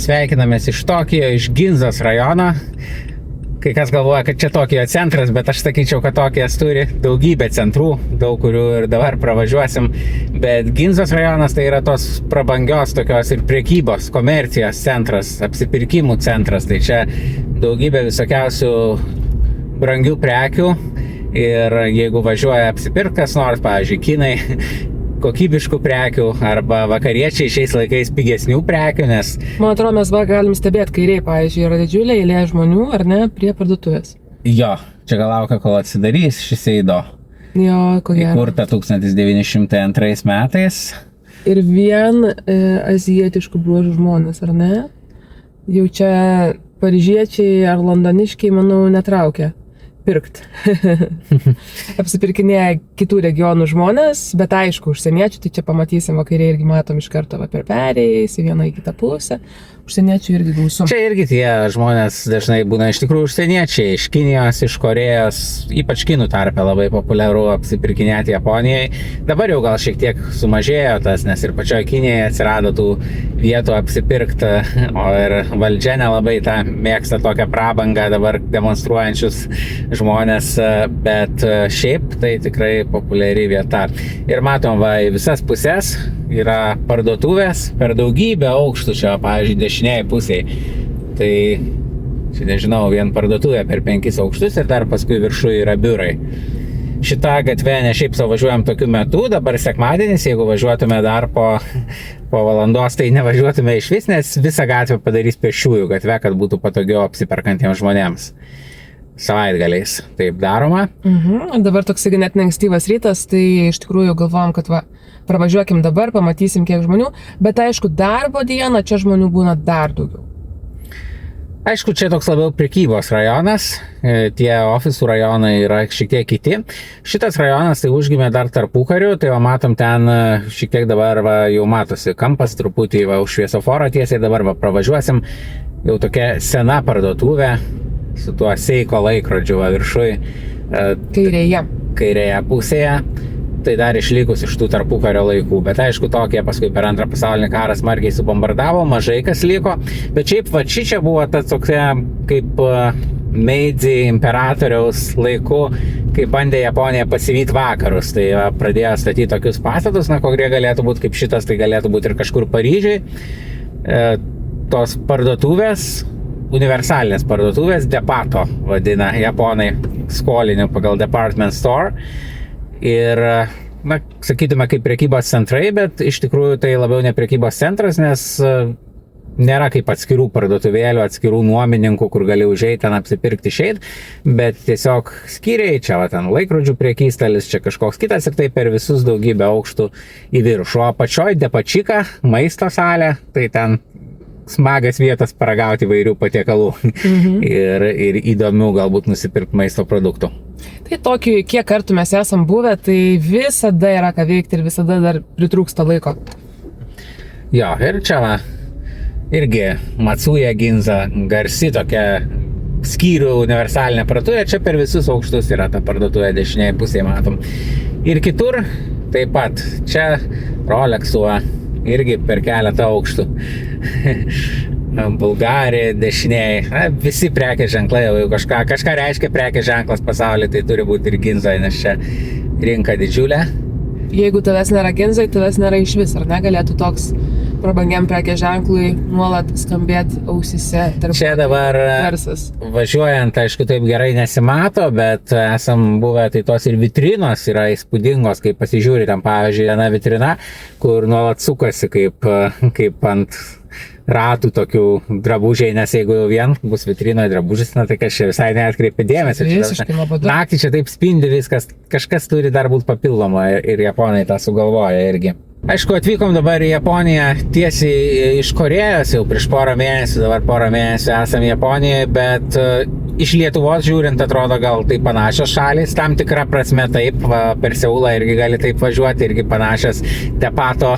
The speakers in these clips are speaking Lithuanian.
Sveikinamės iš Tokijo, iš Ginzos rajono. Kai kas galvoja, kad čia Tokijo centras, bet aš sakyčiau, kad Tokijas turi daugybę centrų, daug kurių ir dabar pravažiuosim. Bet Ginzos rajonas tai yra tos prabangios tokios ir prekybos, komercijos centras, apsipirkimų centras. Tai čia daugybė visokiausių brangių prekių. Ir jeigu važiuoja apsipirktas nors, pavyzdžiui, kinai, kokybiškų prekių arba vakariečiai šiais laikais pigesnių prekių, nes... Man atrodo, mes galim stebėti kairiai, pavyzdžiui, yra didžiulė eilė žmonių, ar ne, prie parduotuvės. Jo, čia gal laukia, kol atsidarys šis eido. Jo, ko gero. Įkurta 1902 metais. Ir vien azijietiškų bruožų žmonės, ar ne? Jau čia paryžiečiai ar londoniškiai, manau, netraukia pirkt. Apsipirkinėja kitų regionų žmonės, bet aišku, užsieniečių, tai čia pamatysim vakariai irgi matom iš karto per perėjais į vieną į kitą pusę. Užsieniečių irgi gausu. Čia irgi tie žmonės dažnai būna iš tikrųjų užsieniečiai, iš Kinijos, iš Korėjos, ypač kinų tarpe labai populiaru apsipirkinėti Japonijai. Dabar jau gal šiek tiek sumažėjo tas, nes ir pačioje Kinijoje atsirado tų vietų apsipirkti, o ir valdžia nelabai tą mėgsta tokią prabangą dabar demonstruojančius žmonės, bet šiaip tai tikrai populiari vieta. Ir matom, va, į visas pusės yra parduotuvės per daugybę aukštų čia, pavyzdžiui, dešiniai pusiai. Tai, čia nežinau, vien parduotuvė per 5 aukštus ir dar paskui viršuje yra biurai. Šitą gatvę ne šiaip savo važiuojam tokiu metu, dabar sekmadienis, jeigu važiuotume dar po valandos, tai nevažiuotume iš vis, nes visą gatvę padarys pėsčiųjų gatvę, kad būtų patogiau apsiperkantiems žmonėms. Savaitgaliais taip daroma. Dabar toks ganėtinai ankstyvas rytas, tai iš tikrųjų galvojam, kad pravažiuokim dabar, pamatysim kiek žmonių, bet aišku, darbo dieną čia žmonių būna dar daugiau. Aišku, čia toks labiau prekybos rajonas, tie ofisų rajonai yra šiek tiek kiti. Šitas rajonas tai užgimė dar tarpukariu, tai matom ten šiek tiek dabar jau matosi kampas truputį už šviesoforo tiesiai, dabar pravažiuosim, jau tokia sena parduotuvė su tuo Seiko laikrodžiu viršui kairėje pusėje. Tai dar išlikus iš tų tarpukario laikų, bet aišku, tokie paskui per antrą pasaulinį karą smarkiai subombardavo, mažai kas liko, bet šiaip va čia buvo tas tokia kaip Meidži imperatoriaus laiku, kai bandė Japonija pasivyti vakarus, tai pradėjo statyti tokius pastatus, kurie galėtų būti kaip šitas, tai galėtų būti ir kažkur Paryžiai. Tos parduotuvės, universalinės parduotuvės, depato vadina japonai, skolinių pagal department store. Ir, sakytume, kaip prekybos centrai, bet iš tikrųjų tai labiau ne prekybos centras, nes nėra kaip atskirų parduotuvėlių, atskirų nuomininkų, kur gali užeiti ten apsipirkti išeit, bet tiesiog skyriai, čia ten laikrodžių prekystalis, čia kažkoks kitas ir tai per visus daugybę aukštų į viršų. O apačioj depačika, maisto salė, tai ten smagas vietas paragauti įvairių patiekalų ir įdomių galbūt nusipirkti maisto produktų. Tai tokį, kiek kartų mes esam buvę, tai visada yra ką veikti ir visada dar pritrūksta laiko. Jo, ir čia irgi Matsuja Ginza, garsi tokia skyrių universalinė parduotuvė, čia per visus aukštus yra ta parduotuvė dešiniai pusėje matom. Ir kitur taip pat, čia Rolexų irgi per keletą aukštų. Bulgarija, dešiniai, visi prekės ženklai, jau kažką reiškia prekės ženklas pasaulyje, tai turi būti ir Ginzoje, nes čia rinka didžiulė. Jeigu tavęs nėra Ginzoje, tavęs nėra iš vis, ar negalėtų toks prabangiam prekės ženklui nuolat skambėti ausyse tarp čia dabar garsas. Važiuojant, aišku, taip gerai nesimato, bet esam buvę, tai tos ir vitrinos yra įspūdingos, kai pasižiūri tam, pavyzdžiui, viena vitrina, kur nuolat sukasi kaip ant ratų tokių drabužiai, nes jeigu jau vien bus vitrinoje drabužis, tai kažkaip visai neatkreipia dėmesį. Naktį čia taip spindi viskas, kažkas turi dar būti papildoma ir japonai tą sugalvoja irgi. Aišku, atvykom dabar į Japoniją tiesiai iš Korėjos, jau prieš porą mėnesių, dabar porą mėnesių esam Japonijoje, bet iš Lietuvos žiūrint atrodo gal tai panašios šalys, tam tikra prasme taip, per Seulą irgi gali taip važiuoti, irgi panašios depato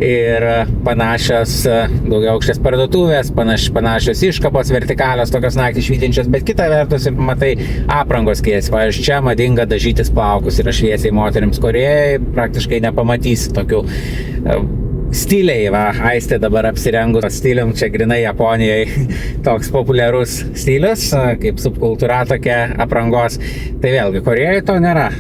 ir panašios daugiaaukštės parduotuvės, panašios iškabos, vertikalios, tokios naktį švytinčios, bet kita vertus ir matai aprangos skiriasi. Pavyzdžiui, čia madinga dažytis plaukus ir šviesiai moterims Korėjoje praktiškai nepamatysi tokių stiliai, va, Aistė dabar apsirengus stilium, čia grinai Japonijai toks populiarus stilius, kaip subkultūra tokia aprangos. Tai vėlgi, Korėjoje to nėra.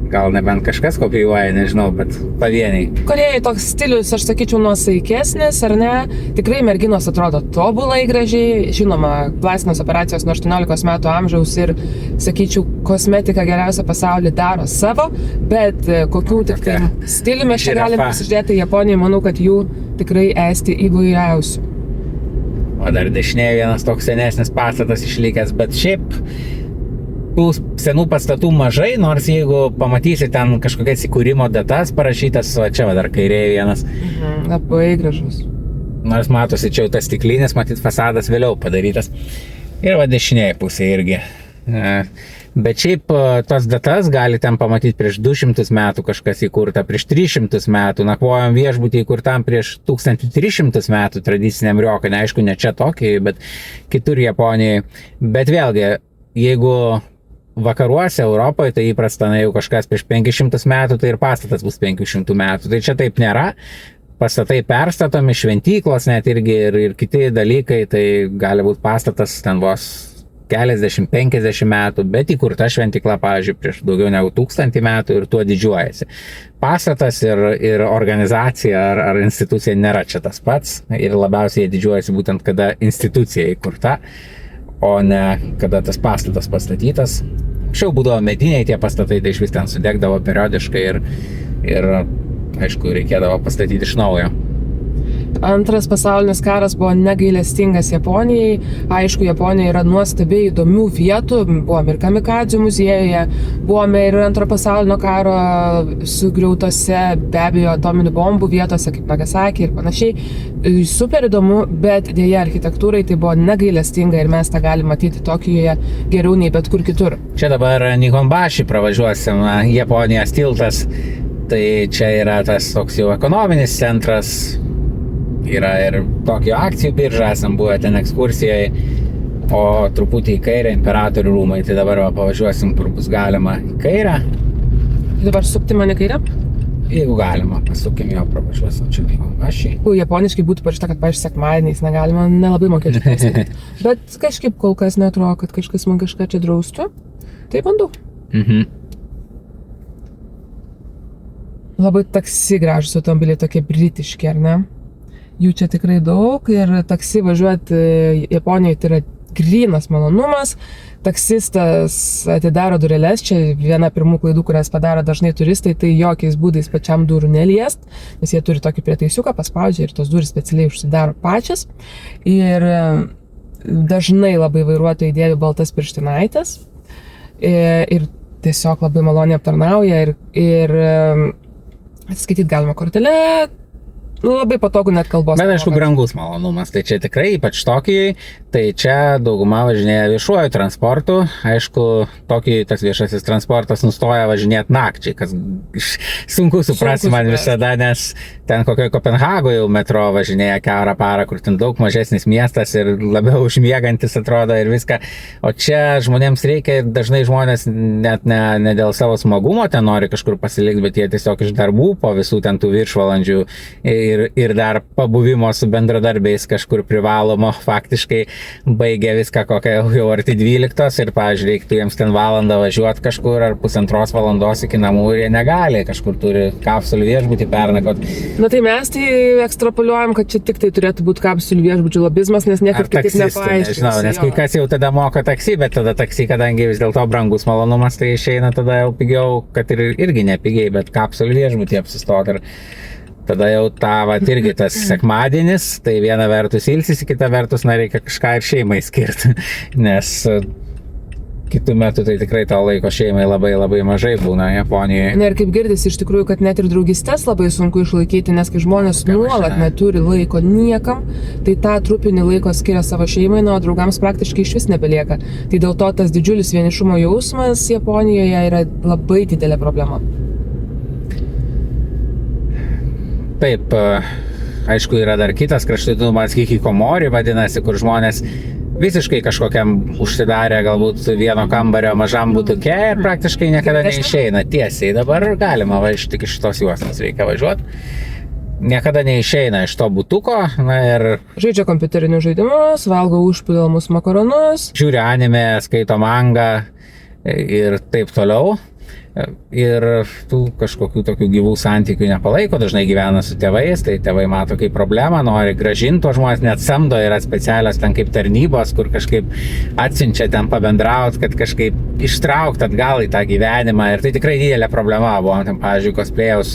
Gal nebent kažkas kopijuoja, nežinau, bet pavieniai. Korėjai toks stilius, aš sakyčiau, nuosaikesnis, ar ne? Tikrai merginos atrodo tobulai gražiai, žinoma, plastinės operacijos nuo 18 metų amžiaus ir, sakyčiau, kosmetika geriausia pasaulyje daro savo, bet kokių tik tai stilių mes čia galime pasižiūrėti Japonijai, manau, kad jų tikrai esti įvairiausių. O dar dešinėje vienas toks senesnis pastatas išlikęs, bet šiaip tų senų pastatų mažai, nors jeigu pamatysi ten kažkokias įkūrimo datas parašytas, o čia va dar kairėje vienas. Labai gražus. Nors matosi, čia jau tas stiklinis, matyt, fasadas vėliau padarytas. Ir va dešinėje pusė irgi. Bet šiaip tos datas gali ten pamatyti prieš 200 metų kažkas įkurta, prieš 300 metų. Nakvojom viešbutį įkurtam prieš 1300 metų tradiciniam Ryokan, aišku, ne čia Tokijai, bet kitur Japonijai. Bet vėlgi, jeigu vakaruose Europoje tai įprasta, jau kažkas prieš 500 metų, tai ir pastatas bus 500 metų. Tai čia taip nėra. Pastatai perstatomi, šventyklos net irgi ir kiti dalykai, tai gali būti pastatas ten vos keliasdešimt, 50 metų, bet įkurta šventykla, pavyzdžiui, prieš daugiau negu 1000 metų ir tuo didžiuojasi. Pastatas ir organizacija ar institucija nėra čia tas pats ir labiausiai didžiuojasi būtent, kada institucija įkurta, o ne kada tas pastatas pastatytas. Anksčiau būdavo mediniai tie pastatai, tai iš vis ten sudegdavo periodiškai ir aišku, reikėdavo pastatyti iš naujo. Antras pasaulinis karas buvo negailestingas Japonijai. Aišku, Japonijoje yra nuostabiai įdomių vietų. Buvome ir Kamikadzių muziejuje, buvome ir Antro pasaulinio karo sugriautose, be abejo, atominių bombų vietose, kaip Nagasaki ir panašiai. Super įdomu, bet dėja architektūrai tai buvo negailestinga ir mes tą galime matyti Tokijoje geriau nei bet kur kitur. Čia dabar Nihonbashi pravažiuosim, Japonijos tiltas. Tai čia yra tas toks jau ekonominis centras. Yra ir Tokijo akcijų birža, esam buvę ten ekskursijai, o truputį į kairę Imperatorių rūmai, tai dabar pavažiuosim, kur bus galima į kairę. Dabar sukti mane kairę? Jeigu galima, pasukim jo, pravažiuosim čia Nihonbashi. Japoniškai būtų parašyta, kad pavyzdžiui sekmadieniais negalima, nelabai mokėti pasakyti. Bet kažkaip kol kas neatrodo, kad kažkas man kažką čia draustų. Tai bandau. Labai taksi gražus automobiliai, tokie britiški, ar ne? Jų čia tikrai daug ir taksi važiuoti Japonijoje tai yra grynas malonumas. Taksistas atidaro dureles, čia viena pirmų klaidų, kurias padaro dažnai turistai, tai jokiais būdais pačiam durų neliest, nes jie turi tokį prietaisiuką, paspaudžia ir tos durys specialiai užsidaro pačias. Ir dažnai labai vairuotojai dėvi baltas pirštinaites ir tiesiog labai maloniai aptarnauja ir atsiskaityti galima kortelę. Labai patogu net kalbos. Bet aišku, brangus malonumas. Tai čia tikrai, ypač Tokijai, tai čia dauguma važinėja viešuoju transportu. Aišku, Tokijai tas viešasis transportas nustoja važinėti nakčiai, kas sunku suprasti man visada, nes ten kokioje Kopenhagoje jau metro važinėja kiaurą parą, kur ten daug mažesnis miestas ir labiau užmiegantis atrodo ir viską. O čia žmonėms reikia ir dažnai žmonės net ne dėl savo smagumo ten nori kažkur pasilikti, bet jie tiesiog iš darbų po visų ten tų viršvalandžių ir dar pabuvimo su bendradarbiais kažkur privalomo faktiškai baigia viską kokią jau arti 12 ir, pavyzdžiui, reiktų jiems ten valandą važiuoti kažkur ar pusantros valandos iki namų ir jie negali, kažkur turi kapsulių viešbutį pernakvot. Na tai mes tai ekstrapoliuojam, kad čia tik tai turėtų būti kapsulių viešbučių lobizmas, nes niekaip kitaip nepaaiškins. Nežinau, nes kai kas jau tada moka taksi, bet tada taksi, kadangi vis dėlto brangus malonumas, tai išeina tada jau pigiau, kad irgi nepigiai, bet kapsulių viešbutį apsistot ir tada jau irgi tas sekmadienis, tai viena vertus ilsis, kita vertus reikia kažką ir šeimai skirti, nes kitų metų tai tikrai to laiko šeimai labai labai mažai būna Japonijoje. Ir kaip girdisi iš tikrųjų, kad net ir draugystes labai sunku išlaikyti, nes kai žmonės nuolat neturi laiko niekam, tai tą trupinį laiko skiria savo šeimai, o draugams praktiškai iš vis nebelieka. Tai dėl to tas didžiulis vienišumo jausmas Japonijoje yra labai didelė problema. Taip, aišku, yra dar kitas kraštutinumas, hikikomori vadinasi, kur žmonės visiškai kažkokiam užsidarę galbūt vieno kambario mažam butuke ir praktiškai niekada neišeina tiesiai. Dabar galima važiuoti, tik iš šitos juostos reikia važiuoti. niekada neišeina iš to butuko, na ir Žaidžia kompiuterinius žaidimus, valgo užpilamus makaronus. žiūri anime, skaito mangą ir taip toliau. Ir tų kažkokių tokių gyvų santykių nepalaiko, dažnai gyvena su tėvais, tai tėvai mato kaip problemą, nori grąžinti to žmonės, net samdo, yra specialios ten kaip tarnybos, kur kažkaip atsiunčia ten pabendrauti, kad kažkaip ištraukti atgal į tą gyvenimą. Ir tai tikrai didelė problema buvo, ten, pavyzdžiui, cosplayaus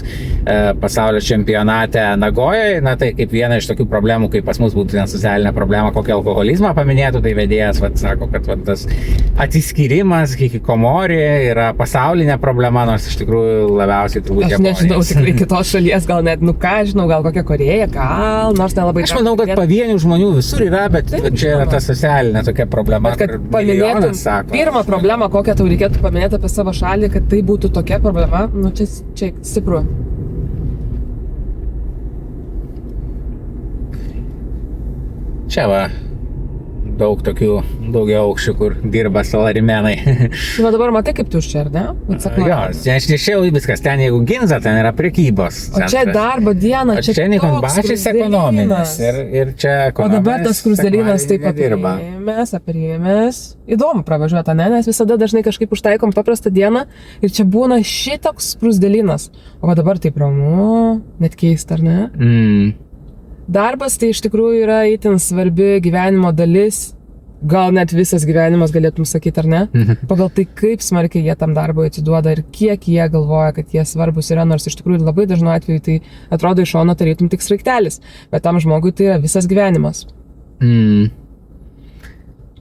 pasaulio čempionate Nagojoje, na tai kaip viena iš tokių problemų, kaip pas mus būtų ten socialinė problema, kokią alkoholizmą paminėtų, tai vedėjas sako, kad tas atsiskyrimas hikikomori yra pasaulinė problema, nors iš tikrųjų labiausiai turbūt Aš nežinau, tikrai kitos šalies, gal net, žinau, gal kokia Korėja, gal, nors nelabai. Aš manau, kad pavienių žmonių visur yra, bet čia yra ta socialinė tokia problema, kad paminėtum pirmą problemą, kokią tau reikėtų paminėti apie savo šalį, kad tai būtų tokia problema, čia stipru. Čia va, daug tokių daugiaaukščių, kur dirba salarimenai. Tai dabar matai, kaip tuščia, ar ne? Jo, aš nešiau viskas, ten jeigu Ginza, ten yra prekybos. O čia darbo diena, čia Nikonbašis ekonominis. Ir čia ekonominis. O dabar tas skruzdėlynas taip aprėmęs. Įdomu pravažiuoti, ne? Nes visada dažnai kažkaip užtaikom paprastą dieną ir čia būna šitoks skruzdėlynas. O dabar taip ramu, net keista, ar ne? Darbas tai iš tikrųjų yra itin svarbi gyvenimo dalis, gal net visas gyvenimas galėtum sakyti, ar ne? Pagal tai, kaip smarkiai jie tam darbui atsiduoda ir kiek jie galvoja, kad jie svarbus yra, nors iš tikrųjų labai dažnu atveju tai atrodo iš šono tarytum tik sraigtelis, bet tam žmogui tai yra visas gyvenimas.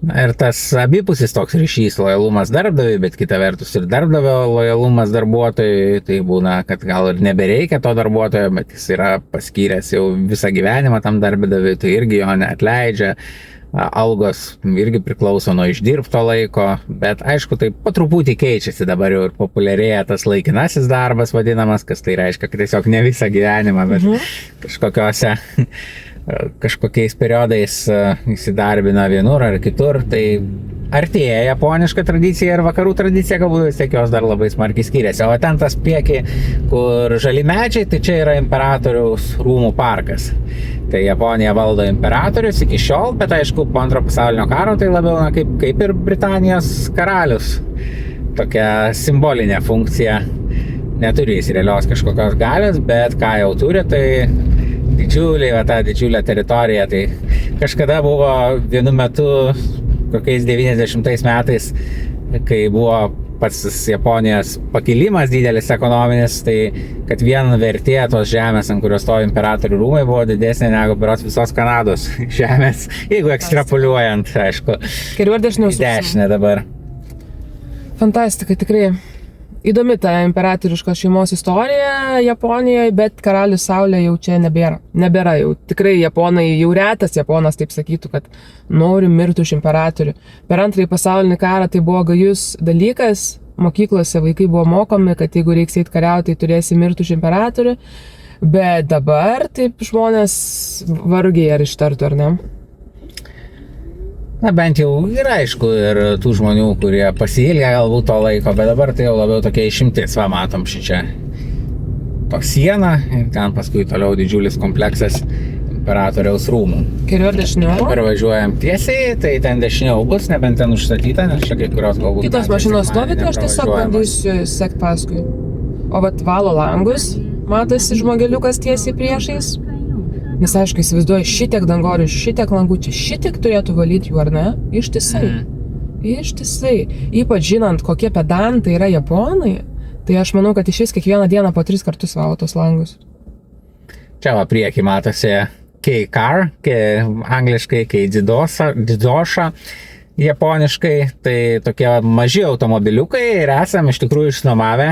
Ir tas abipusis toks ryšys, lojalumas darbdaviui, bet kita vertus ir darbdavio lojalumas darbuotojui, tai būna, kad gal ir nebereikia to darbuotojo, bet jis yra paskyręs jau visą gyvenimą tam darbdaviui, tai irgi jo neatleidžia, algos irgi priklauso nuo išdirbto laiko, bet aišku, tai po truputį keičiasi, dabar jau ir populiarėja tas laikinasis darbas vadinamas, kas tai reiškia, kad tiesiog ne visą gyvenimą, bet kažkokiais periodais įsidarbina vienur ar kitur, tai artėja japoniška tradicija ir vakarų tradicija, galbūt vis tiek jos dar labai smarkiai skiriasi. O ten tas priekį, kur žali medžiai, tai čia yra imperatoriaus rūmų parkas. Tai Japonija valdo imperatorius iki šiol, bet aišku, po antro pasaulinio karo tai labiau kaip ir Britanijos karalius. Tokia simbolinė funkcija. Neturi jis realios kažkokios galios, bet ką jau turi, tai didžiulė teritorija. Tai kažkada buvo vienu metu, kokiais 90 metais, kai buvo pats Japonijos pakilimas didelis ekonominis, tai kad vien vertė tos žemės, ant kurios stovi imperatorių rūmai, buvo didesnė negu berods visos Kanados žemės, jeigu ekstrapoliuojant, aišku, į dešinę dabar. Fantastika, tikrai. Įdomi ta imperatoriškos šeimos istorija Japonijoje, bet karalius Saulė jau čia nebėra. Nebėra jau. Tikrai japonai, jau retas japonas taip sakytų, kad noriu mirti už imperatorių. Per antrąjį pasaulinį karą tai buvo gajus dalykas. Mokyklose vaikai buvo mokomi, kad jeigu reiks eit kariauti, tai turėsi mirti už imperatorių. Bet dabar taip žmonės vargiai ar ištartų, ar ne? Na bent jau yra aišku ir tų žmonių, kurie pasiilgia galbūt to laiko, bet dabar tai jau labiau tokia išimtis. Va, matom šičia to sieną ir ten paskui toliau didžiulis kompleksas imperatoriaus rūmų. Kairiau ar dešiniau? Dabar važiuojam tiesiai, tai ten dešiniau bus, nebent ten užstatyta, nes čia kai kurios galbūt... Kitos mašinos stovi, tai aš tiesiog bandysiu sekti paskui. O vat valo langus, matosi žmogeliukas tiesiai priešais. Nes aišku, įsivaizduoju, šitiek dangorių, šitiek langų, čia šitiek turėtų valyti jų, ar ne? Ištisai. Ištisai. Ypač žinant, kokie pedantai yra japonai, tai aš manau, kad iš vis kiekvieną dieną po 3 kartus valo tos langus. Čia va priekį matosi Kei-car, angliškai Kei-dzidosha, japoniškai, tai tokie maži automobiliukai ir esam iš tikrųjų išnuomavę.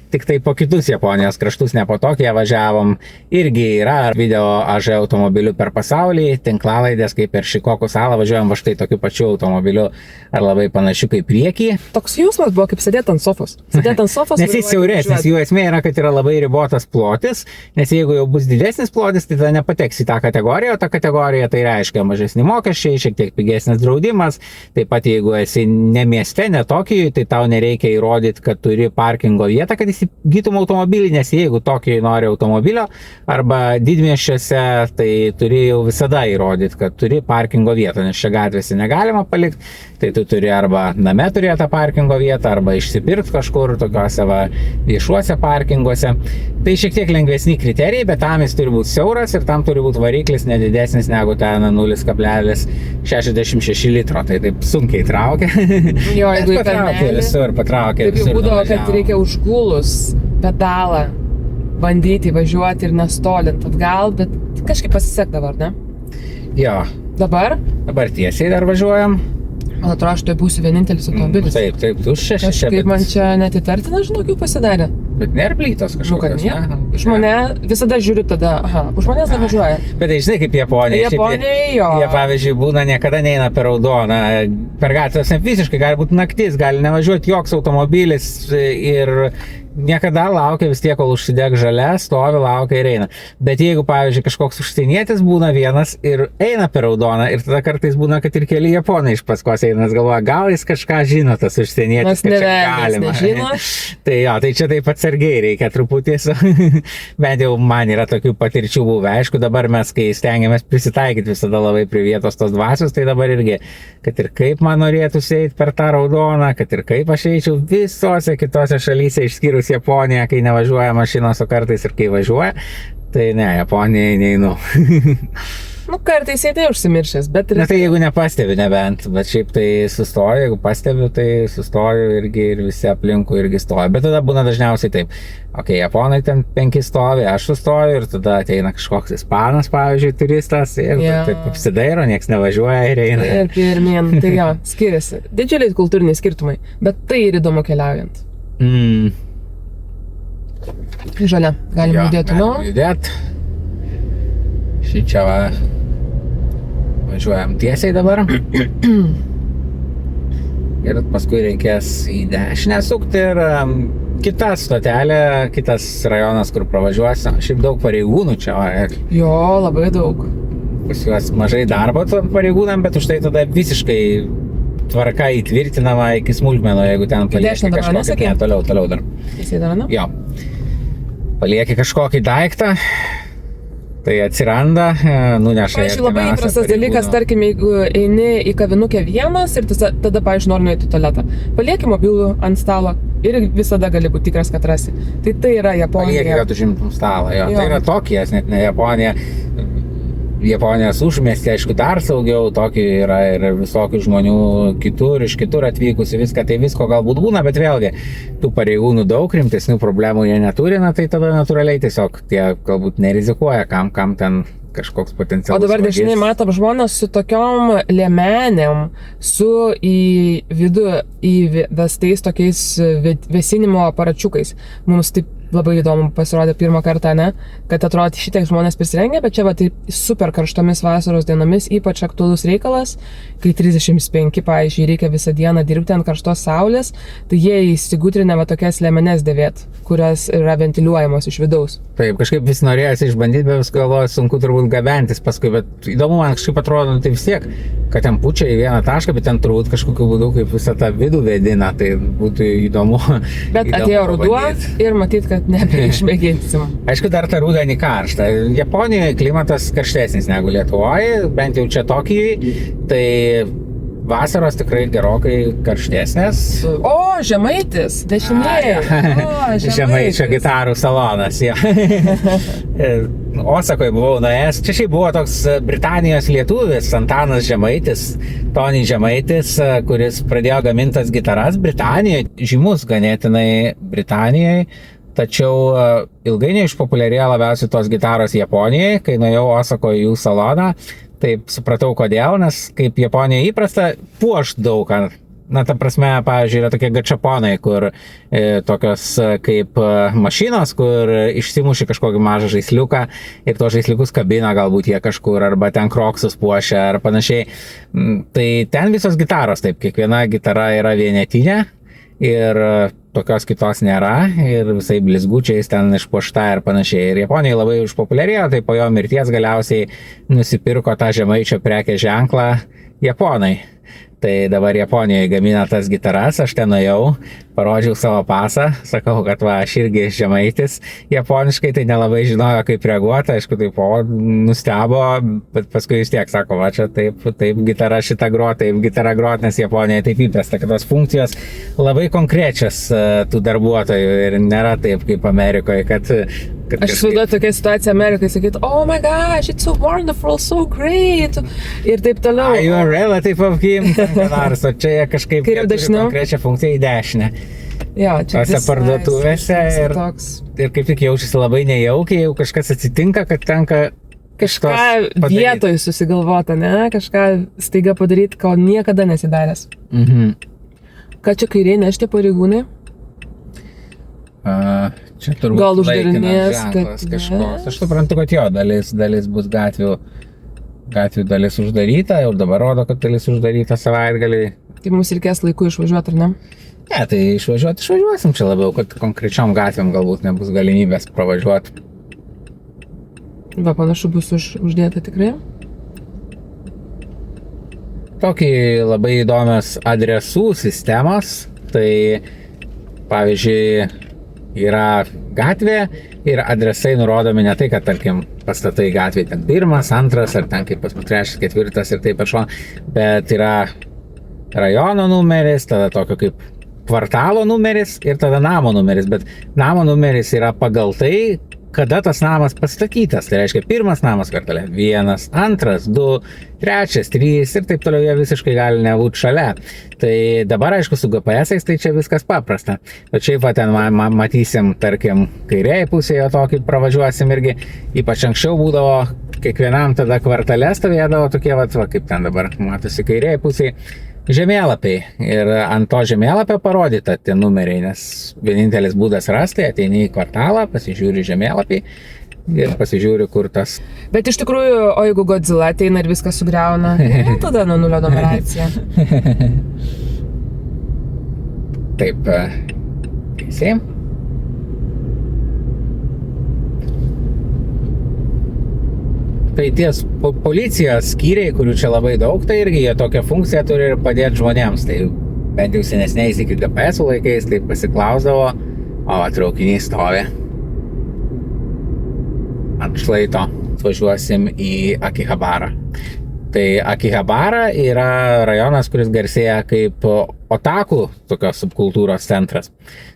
Tik tai po kitus Japonijos kraštus, ne po tokie važiavom. Irgi yra video AŽ automobilių per pasaulį, tinklalaidės kaip per Šikoku salą važiuojam va štai tokiu pačiu automobiliu ar labai panašiu kaip priekį. Toks jausmas buvo kaip sėdėti ant sofos. Sėdėti ant sofos. Nes jis siauresnis, jų esmė yra, kad yra labai ribotas plotis, nes jeigu jau bus didesnis plotis, tai tada nepateks į tą kategoriją, o ta kategorija tai reiškia mažesni mokesčiai, šiek tiek pigesnis draudimas. Taip pat jeigu esi ne mieste, ne Tokijoje, tai tau nereikia įrodyti, kad turi parkingo vietą, kad įsigytum automobilį, nes jeigu tokį nori automobilio arba didmiesčiuose, tai turi jau visada įrodyti, kad turi parkingo vietą, nes čia gatvėse negalima palikti, tai tu turi arba name turėti tą parkingo vietą, arba išsipirkti kažkur tokiuose viešuose parkinguose. Tai šiek tiek lengvesni kriterijai, bet tam jis turi būti siauras ir tam turi būti variklis nedidesnis negu ten 0,66 litro, tai taip sunkiai traukia. Jo, jeigu į patraukia visur, patraukia visur. Taip jau būdavo, kad reikia užgulus pedalą bandyti važiuoti ir nestolinti atgal, bet kažkaip pasisekdavo, ar ne? Jo. Dabar tiesiai dar važiuojam. Man atrodo, aš tai būsiu vienintelis automobilis. Taip, tuščia. Kaip man čia netitartina, žinau, kaip pasidarė. Bet nėra plytos kažkokios. Už mane visada žiūriu tada, už manęs dar važiuoja. Bet tai žinai, kaip Japonija. Japonijoje jo. Jie, pavyzdžiui, būna niekada neina per raudoną. Per gatvės visiškai gali būti naktis, gali nevažiuoti joks automobilis ir niekada laukia vis tiek, kol užsideg žalia, stovi, laukia ir eina. Bet jeigu, pavyzdžiui, kažkoks užsienietis būna vienas ir eina per raudoną ir tada kartais būna, kad ir keli japonai iš paskos eina, galvoja, gal jis kažką žino, tas užsienietis, kad čia galima. Tai jo, tai čia taip atsargiai reikia truputį. Bent jau man yra tokių patirčių buvę. Aišku, dabar mes, kai stengiamės prisitaikyti visada labai prie vietos tos dvasios, tai dabar irgi, kad ir kaip man norėtųsi eiti per tą raudoną, kad ir kaip aš eičiau visose kitose šalyse išskyrus Japoniją, kai nevažiuoja mašinos, o kartais ir kai važiuoja, tai ne, Japonijai neinu. Nu, kartais tai užsimiršęs, bet... Na tai jeigu nepastebiu nebent, bet šiaip tai sustoju, jeigu pastebiu, tai sustoju irgi ir visi aplinkui irgi stoja. Bet tada būna dažniausiai taip, Japonai ten 5 stovi, aš sustoju ir tada ateina kažkoks ispanas, pavyzdžiui, turistas ir taip apsidairo, nieks nevažiuoja ir eina. Ir pirmien, tai jo, skiriasi. Didžiuliai kultūriniai skirtumai, bet tai ir įdomu keliaujant. Žalia, galime judėti toliau. Šičia važiuojam tiesiai dabar. Ir paskui reikės į dešinę sukti ir kita stotelė, kitas rajonas, kur pravažiuosiu. Šiaip daug pareigūnų čia. Jo, labai daug. Pas juos mažai darbo pareigūnam, bet už tai tada visiškai tvarka įtvirtinama iki smulkmenų, jeigu ten palieki kažkokį... Ne, toliau dar. Jisai dar, ne? Jo. Palieki kažkokį daiktą, tai atsiranda, nuneša. Pavyzdžiui, labai įprastas dalykas, tarkim, jeigu eini į kavinukę vienas ir tada, pavyzdžiui, nori nueiti į tualetą. Palieki mobilų ant stalo ir visada gali būti tikras, kad rasi. Tai yra Japonija. Palieki, kad užimtum stalą, jo. Tai yra Tokijas, net ne Japonija. Japonijos užmiestį, aišku, dar saugiau, tokį yra ir visokių žmonių iš kitur atvykusi, viską, tai visko galbūt būna, bet vėlgi, tų pareigūnų daug, rimtesnių problemų jie neturi, tai tada natūraliai tiesiog tie galbūt nerizikuoja, kam ten kažkoks potencialus. O dabar dažnai matom žmonės su tokiom liemenėm, su į vidų įvestais tokiais vėsinimo aparačiukais. Mums taip labai įdomu pasirodė pirmą kartą, ne? Kad atrodo šitiek žmonės prisirengia, bet čia super karštomis vasaros dienomis ypač aktualus reikalas, kai 35, pavyzdžiui, reikia visą dieną dirbti ant karštos saulės, tai jie įsigutrinę tokias liemenes dėvėt, kurios yra ventiliuojamos iš vidaus. Taip, kažkaip vis norėjosi išbandyti, bet viską galvoju, sunku turbūt gabentis paskui, bet įdomu man kažkaip atrodo, tai vis tiek, kad ten pučia į vieną tašką, bet ten turbūt kažkokiu būdu, kaip visą tą vidų vedina, tai būtų įdomu. Bet atėjo ruduo ir matyt, kad nebeišmėginsim. Aišku, dar tą rudenį karštą. Japonijoje klimatas karštesnis negu Lietuvoje, bent jau čia Tokijui, tai vasaros tikrai gerokai karštesnės. O, Žemaitis, dešinėje. Žemaičio gitarų salonas, jo. Osakoje buvau nuėjęs. Čia šiaip buvo toks Britanijos lietuvis, Antanas Žemaitis, Tony Žemaitis, kuris pradėjo gamintas gitaras Britanijoje, žymus ganėtinai Britanijoje. Tačiau ilgainiui išpopuliarėjo labiausiai tos gitaros Japonijoje, kai nuėjau Osakoje jų saloną. Taip supratau kodėl, nes kaip Japonijoje įprasta, puošt daug. Na, ta prasme, pavyzdžiui, yra tokie gačaponai, kur tokios kaip mašinos, kur išsimuši kažkokį mažą žaisliuką ir to žaisliukus kabina galbūt jie kažkur, arba ten kroksus puošia ar panašiai. Tai ten visos gitaros, taip, kiekviena gitara yra vienetinė ir tokios kitos nėra ir visai blizgučiais ten išpuošta ir panašiai. Ir Japonijai labai išpopuliarėjo, tai po jo mirties galiausiai nusipirko tą Žemaičio prekės ženklą Japonai. Tai dabar Japonijoje gamina tas gitaras, aš ten nuėjau, parodžiau savo pasą, sakau, kad va, aš irgi žemaitis, japoniškai tai nelabai žinojo, kaip reaguoti, aišku, taip, nustebo, bet paskui vis tiek sako, va, čia taip gitara šitą grot, taip gitara grot, nes Japonija taip įprasta, kad tos funkcijos labai konkrečios tų darbuotojų ir nėra taip kaip Amerikoje, kad aš įsivaizduoju tokia situacija Amerikai, sakyt, oh my gosh, it's so wonderful, so great, ir taip toliau. You are relative of him, o čia jie kažkaip turi konkrečią funkciją į dešinę. Jo, čia tose parduotuvėse ir kaip tik jaučiasi labai nejaukiai, jau kažkas atsitinka, kad tenka kažką vietoj susigalvota, ne? Kažką staiga padaryti, ko niekada nesidaręs. Ką čia kairė nešti pareigūnai? Čia turbūt gal uždarinės, kad kažkoks. Aš suprantu, kad jo, dalis bus gatvių dalis uždaryta, jau dabar rodo, kad dalis uždaryta savaitgalį. Tai mums reikės laiku išvažiuoti, ar ne? Ne, tai išvažiuosim čia labiau, kad konkrečiom gatvėm galbūt nebus galimybės pravažiuoti. Va, panašu bus uždėta tikrai. Tokį labai įdomios adresų sistemos, tai pavyzdžiui, yra gatvė ir adresai nurodomi ne tai, kad, tarkim, pastatai gatvė ten 1, 2, ar ten kaip pas mus 3, 4 ir taip pašo, bet yra rajono numeris, tada tokio kaip kvartalo numeris ir tada namo numeris, bet namo numeris yra pagal tai, kada tas namas pastatytas. Tai reiškia, 1 namas kvartale 1, 2, 2, 3, 3 ir taip toliau jie visiškai gali nebūti šalia. Tai dabar, aišku, su GPS-ais tai čia viskas paprasta. Bet šiaip va ten matysim, tarkim, kairėje pusėje tokį pravažiuosim irgi. Ypač anksčiau būdavo, kiekvienam tada kvartale stovėdavo tokie, va, kaip ten dabar matosi kairėje pusėje, žemėlapiai. Ir ant to žemėlapio parodyta tie numeriai, nes vienintelis būdas rasti, ateini į kvartalą, pasižiūri žemėlapį ir pasižiūri, kur tas. Bet iš tikrųjų, o jeigu Godzilla ateina ir viską sugriauna, tada nuo 0 numeracija. Taip, teisėjim. Tai ties policijos skyriai, kurių čia labai daug, tai irgi jie tokią funkciją turi ir padėti žmonėms. Tai bent jau senesniais iki GPS laikais, tai pasiklausdavo, o traukinys stovi ant šlaito. Važiuosim į Akihabarą. Tai Akihabara yra rajonas, kuris garsėja kaip otaku, tokios subkultūros centras.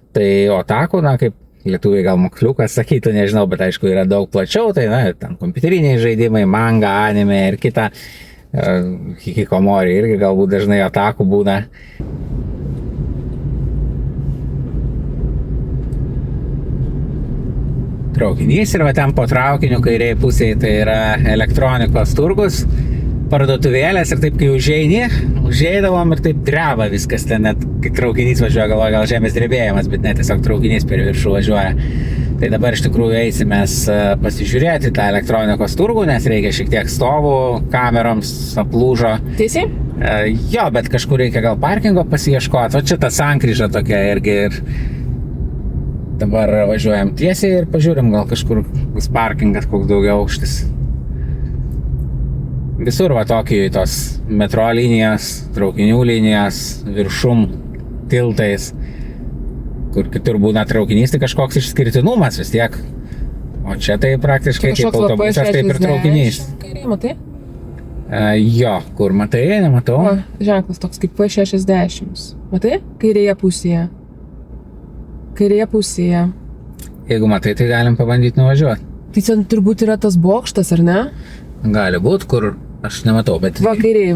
Tai otaku, na, kaip lietuviai gal mokliukas sakytų, nežinau, bet aišku yra daug plačiau, tai na, ten kompiuteriniai žaidimai, manga, anime ir kita, hikikomori irgi galbūt dažnai otaku būna. Traukinys ir va ten po traukiniu kairėje pusėje tai yra elektronikos turgus, parduotuvėlės ir taip, kai užeidavom ir taip dreba viskas, ten net kai traukinys važiuoja, galvoja, gal žemės drebėjimas, bet ne, tiesiog traukinys per viršų važiuoja. Tai dabar iš tikrųjų eisimės pasižiūrėti tą elektronikos turgų, nes reikia šiek tiek stovų, kameroms aplūžo. Teisai? Jo, bet kažkur reikia gal parkingo pasiieškoti, o čia ta sankryža tokia irgi ir dabar važiuojam tiesiai ir pažiūrim, gal kažkur bus parkingas, koks daugiau aukštis. Visur va tokį tos metro linijos, traukinių linijos, viršum tiltais, kur kitur būna traukinys, tai kažkoks išskirtinumas vis tiek. O čia tai praktiškai kaip autobusas, taip ir traukinys. Kairėje, matai? Jo, kur matai, nematau. O, ženklas toks kaip P60. Matai? Kairėje pusėje. Kairėje pusėje. Jeigu matai, tai galim pabandyti nuvažiuoti. Tai čia turbūt yra tas bokštas, ar ne? Gali būt, kur aš nematau, bet... Va, kairiai.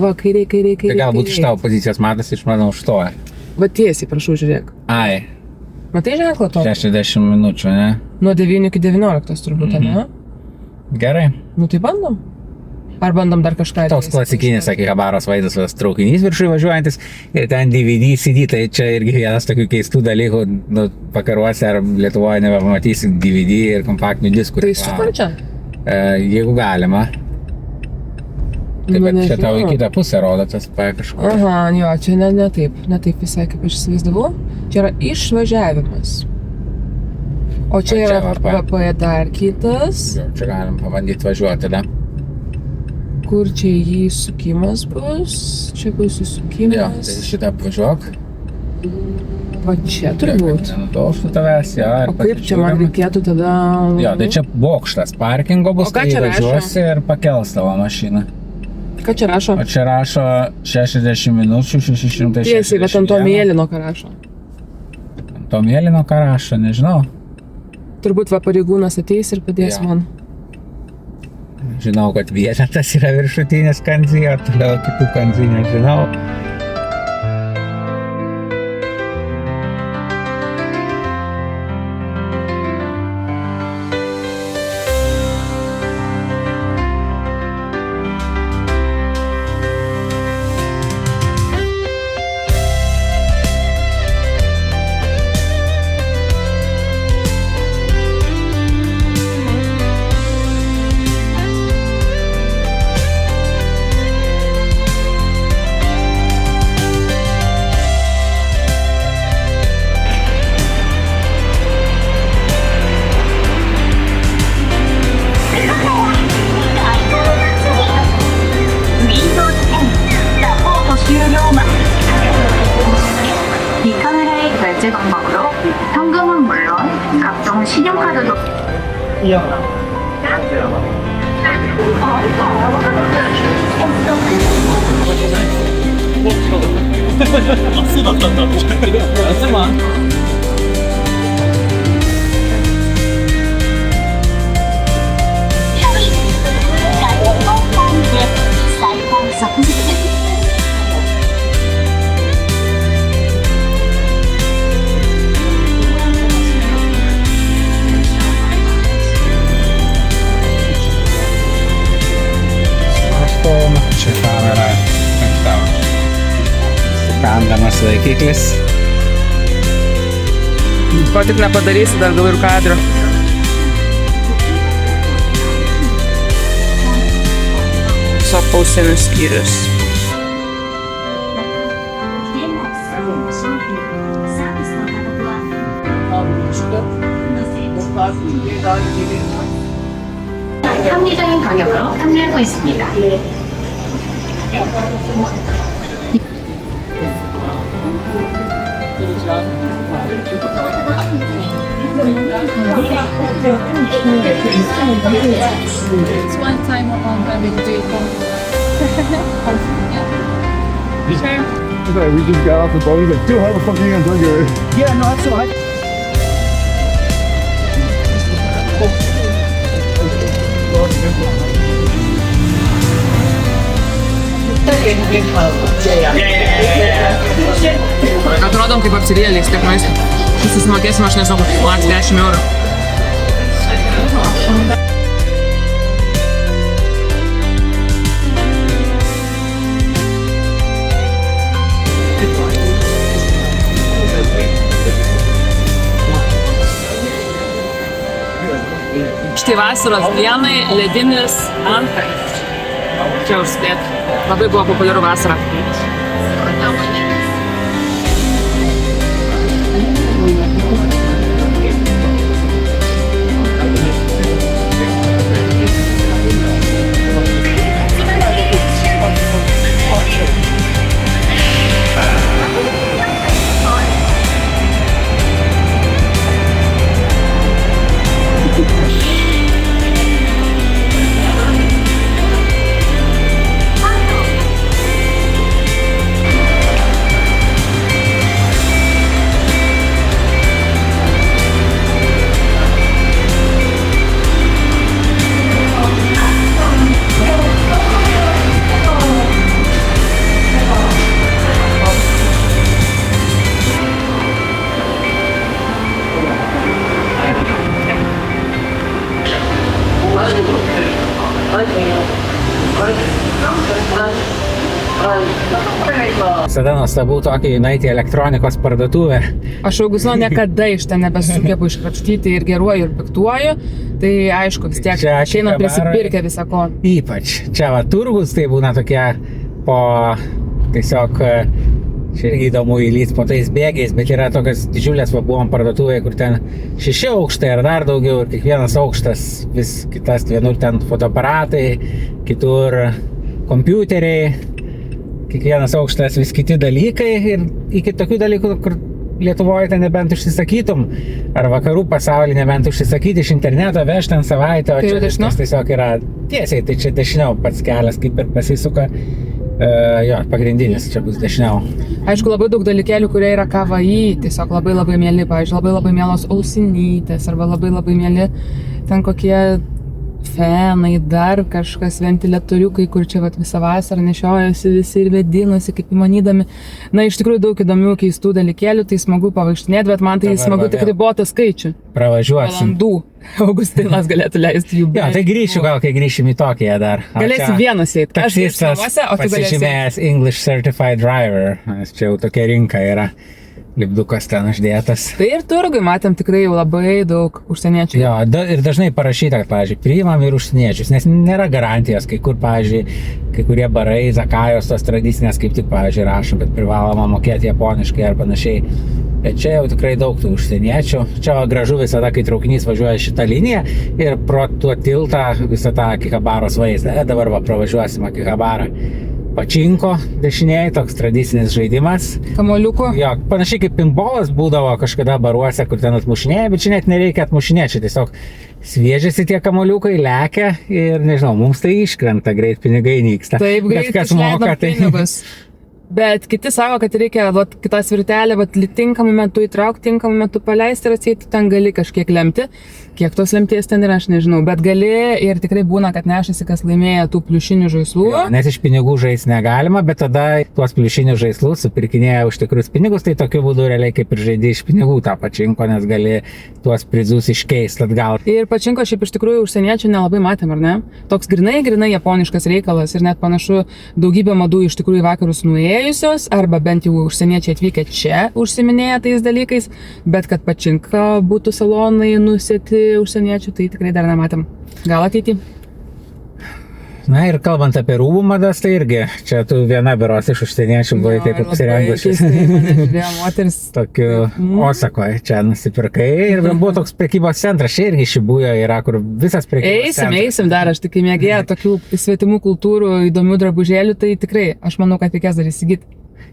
Tai galbūt iš tavo pozicijos matas, iš mano užstoja. Va tiesiai, prašau, žiūrėk. Ai. Matai ženklą to? 60 minučių, ne? Nuo 9 iki 19 turbūt, ne? Gerai. Nu tai bandom. Ar bandom dar kažką? Toks klasikinis Akihabaros vaizdas, traukinys viršui važiuojantis ir ten DVD, CD, tai čia irgi vienas tokių keistų dalykų, nu, vakaruose ar Lietuvoje nebepamatysi DVD ir kompaktinių diskų. Tai super čia? Jeigu galima. Taip, bet čia tau į kitą pusę rodo tas kažkur. Aha, jo, čia ne taip visai kaip aš įsivaizdavau. Čia yra išvažiavimas. O čia yra VP dar kitas. Čia galim pabandyti važiuoti tada. Kur čia jį sukimas bus? Čia bus įsukimas. Jo, tai šitą apvažiuok. Va čia turbūt. Nenutolstu tavęs, jo. O kaip čia man reikėtų tada... Jo, tai čia bokštas parkingo bus, O ką tai čia rašo? važiuosi ir pakels tavo mašiną. Ką čia rašo? O čia rašo 60 minučių 660. Tiesiai, bet ant to mėlyno ką rašo. Ant to mėlyno ką rašo, nežinau. Turbūt va pareigūnas ateis ir padės Jo. man. Žinau, kad vienetas yra viršutinis kanzi, o toliau kitų kanzi nežinau. 결제 방법으로 현금은 물론 각종 신용카드도 Čia kamera, sukandamas laikiklis. Ko tik nepadarysi, dar gal ir kadro. Tiesiog pausinis skyrius. 합리적인 가격으로 판매하고 있습니다. It's one time a month I will do it. Sorry, we just got off the boat. He's like, dude, how the fuck are you gonna drink it? Yeah, no, that's all right. Atrodom kaip apsirėliais, tiek maisto. Susimokėsim, aš nežinau, maks 10 eurų. Štai vasaros dienai, ledinis antras. Čia užspėt. Labai buvo populiaru vasarą. Visada nuostabu tokį nueiti į elektronikos parduotuvę. Aš Augustino niekada iš ten nebesugebu iškrapštyti ir geruoju, ir piktuoju. Tai aišku, vis tiek Čia išeinam Chikabarai. prisipirkę visą ko. Ypač čia va turgus, tai būna tokie po tiesiog čia irgi įdomu įlyti po tais bėgiais, bet yra tokios didžiulės, va buvom parduotuvėje, kur ten 6 aukštai ar dar daugiau ir kiekvienas aukštas vis kitas, vienur ten fotoaparatai, kitur kompiuteriai, kiekvienas aukštas vis kiti dalykai ir iki tokių dalykų, kur Lietuvoje ten nebent užsisakytum, ar vakarų pasaulyje nebent užsisakyti iš interneto, vežti ten savaitę, o Tai čia jau dešiniau? viskas tiesiog yra tiesiai, tai čia dešiniau pats kelias kaip ir pasisuka. Jo, pagrindinis čia bus dešiniau. Aišku, labai daug dalykėlių, kurie yra kawaii, tiesiog labai labai mėly, pavyzdžiui, labai mielos ausinytės arba labai mėly ten kokie fenai, dar kažkas, ventiliatoriukai, kur čia vat, visą vasarą nešiojasi visi ir vedinosi, kaip įmanydami. Na, iš tikrųjų daug įdomių, keistų dalykėlių, tai smagu pavaikštinėti, bet man tai Dabar smagu va tik vėl. ribotą skaičių. Pravažiuosim. Valandų. Augustinas galėtų leisti jų. Jo, tai grįšiu gal, kai grįšim į Tokiją dar. O Galėsi čia vienas eiti. Aš grįšiu Taksistas namuose, o tu galėsi. pasižymėjęs English Certified Driver, nes čia jau tokia rinka yra. Lipdukas ten uždėtas. Tai ir turgui matėm tikrai jau labai daug užsieniečių. Jo, ir dažnai parašyta, kad, pavyzdžiui, priimam ir užsieniečius, nes nėra garantijos, kai kur, pavyzdžiui, kai kurie barai, zakajos, tos tradicinės, kaip tik, pavyzdžiui, rašo, bet privaloma mokėti japoniškai ar panašiai. Bet čia jau tikrai daug tų užsieniečių. Čia gražu visada, kai traukinys važiuoja šitą liniją ir pro tuo tiltą visą tą Akihabaros vaizdą. Dabar va, pravažiuosim Akihabarą. Pačinko dešiniai, toks tradicinis žaidimas. Kamoliukų. Jo, panašiai kaip pinbolas būdavo kažkada baruose, kur ten atmušinėja, bet čia net nereikia atmušinėti, čia tiesiog sviežiasi tie kamoliukai, lekia ir, nežinau, mums tai iškrenta, greit pinigai nyksta. Taip, Bet greit kas moka, tai... pinigus. Bet kiti sako, kad reikia kitą svirtelę tinkamų metų įtraukti, tinkamų metų paleisti ir atsėti, ten gali kažkiek lemti. Kiek tos lemties ten yra, aš nežinau, bet gali ir tikrai būna, kad nešasi, kas laimėjo tų pliušinių žaislų. Jo, nes iš pinigų žaisti negalima, bet tada tuos pliušinius žaislus supirkinėja už tikrus pinigus, tai tokiu būdu realiai kaip ir žaidži iš pinigų tą pačinko, nes gali tuos prizus iškeisti atgal. Ir pačinko šiaip iš tikrųjų užsieniečių nelabai matėm, ar ne? Toks grinai japoniškas reikalas ir net panašu daugybė madų iš tikrųjų į vakarus nuėjusios, arba bent jau užsieniečiai atvykę čia užsiminėja tais dalykais, bet kad pačinko būtų salonai nusėti užsieniečių, tai tikrai dar nematėm. Gal ateity? Na ir kalbant apie rūbų madas, tai irgi čia tu viena beros iš užsieniečių buvai taip apsirengusius. Moteris. Tokiu Osakoje čia nusipirkai ir buvo toks prekybos centras, čia irgi Šibujoje yra, kur visas prekybos centras. Eisim dar, aš tik mėgėja tokių svetimų kultūrų, įdomių drabužėlių, tai tikrai, aš manau, kad reikės dar įsigyti.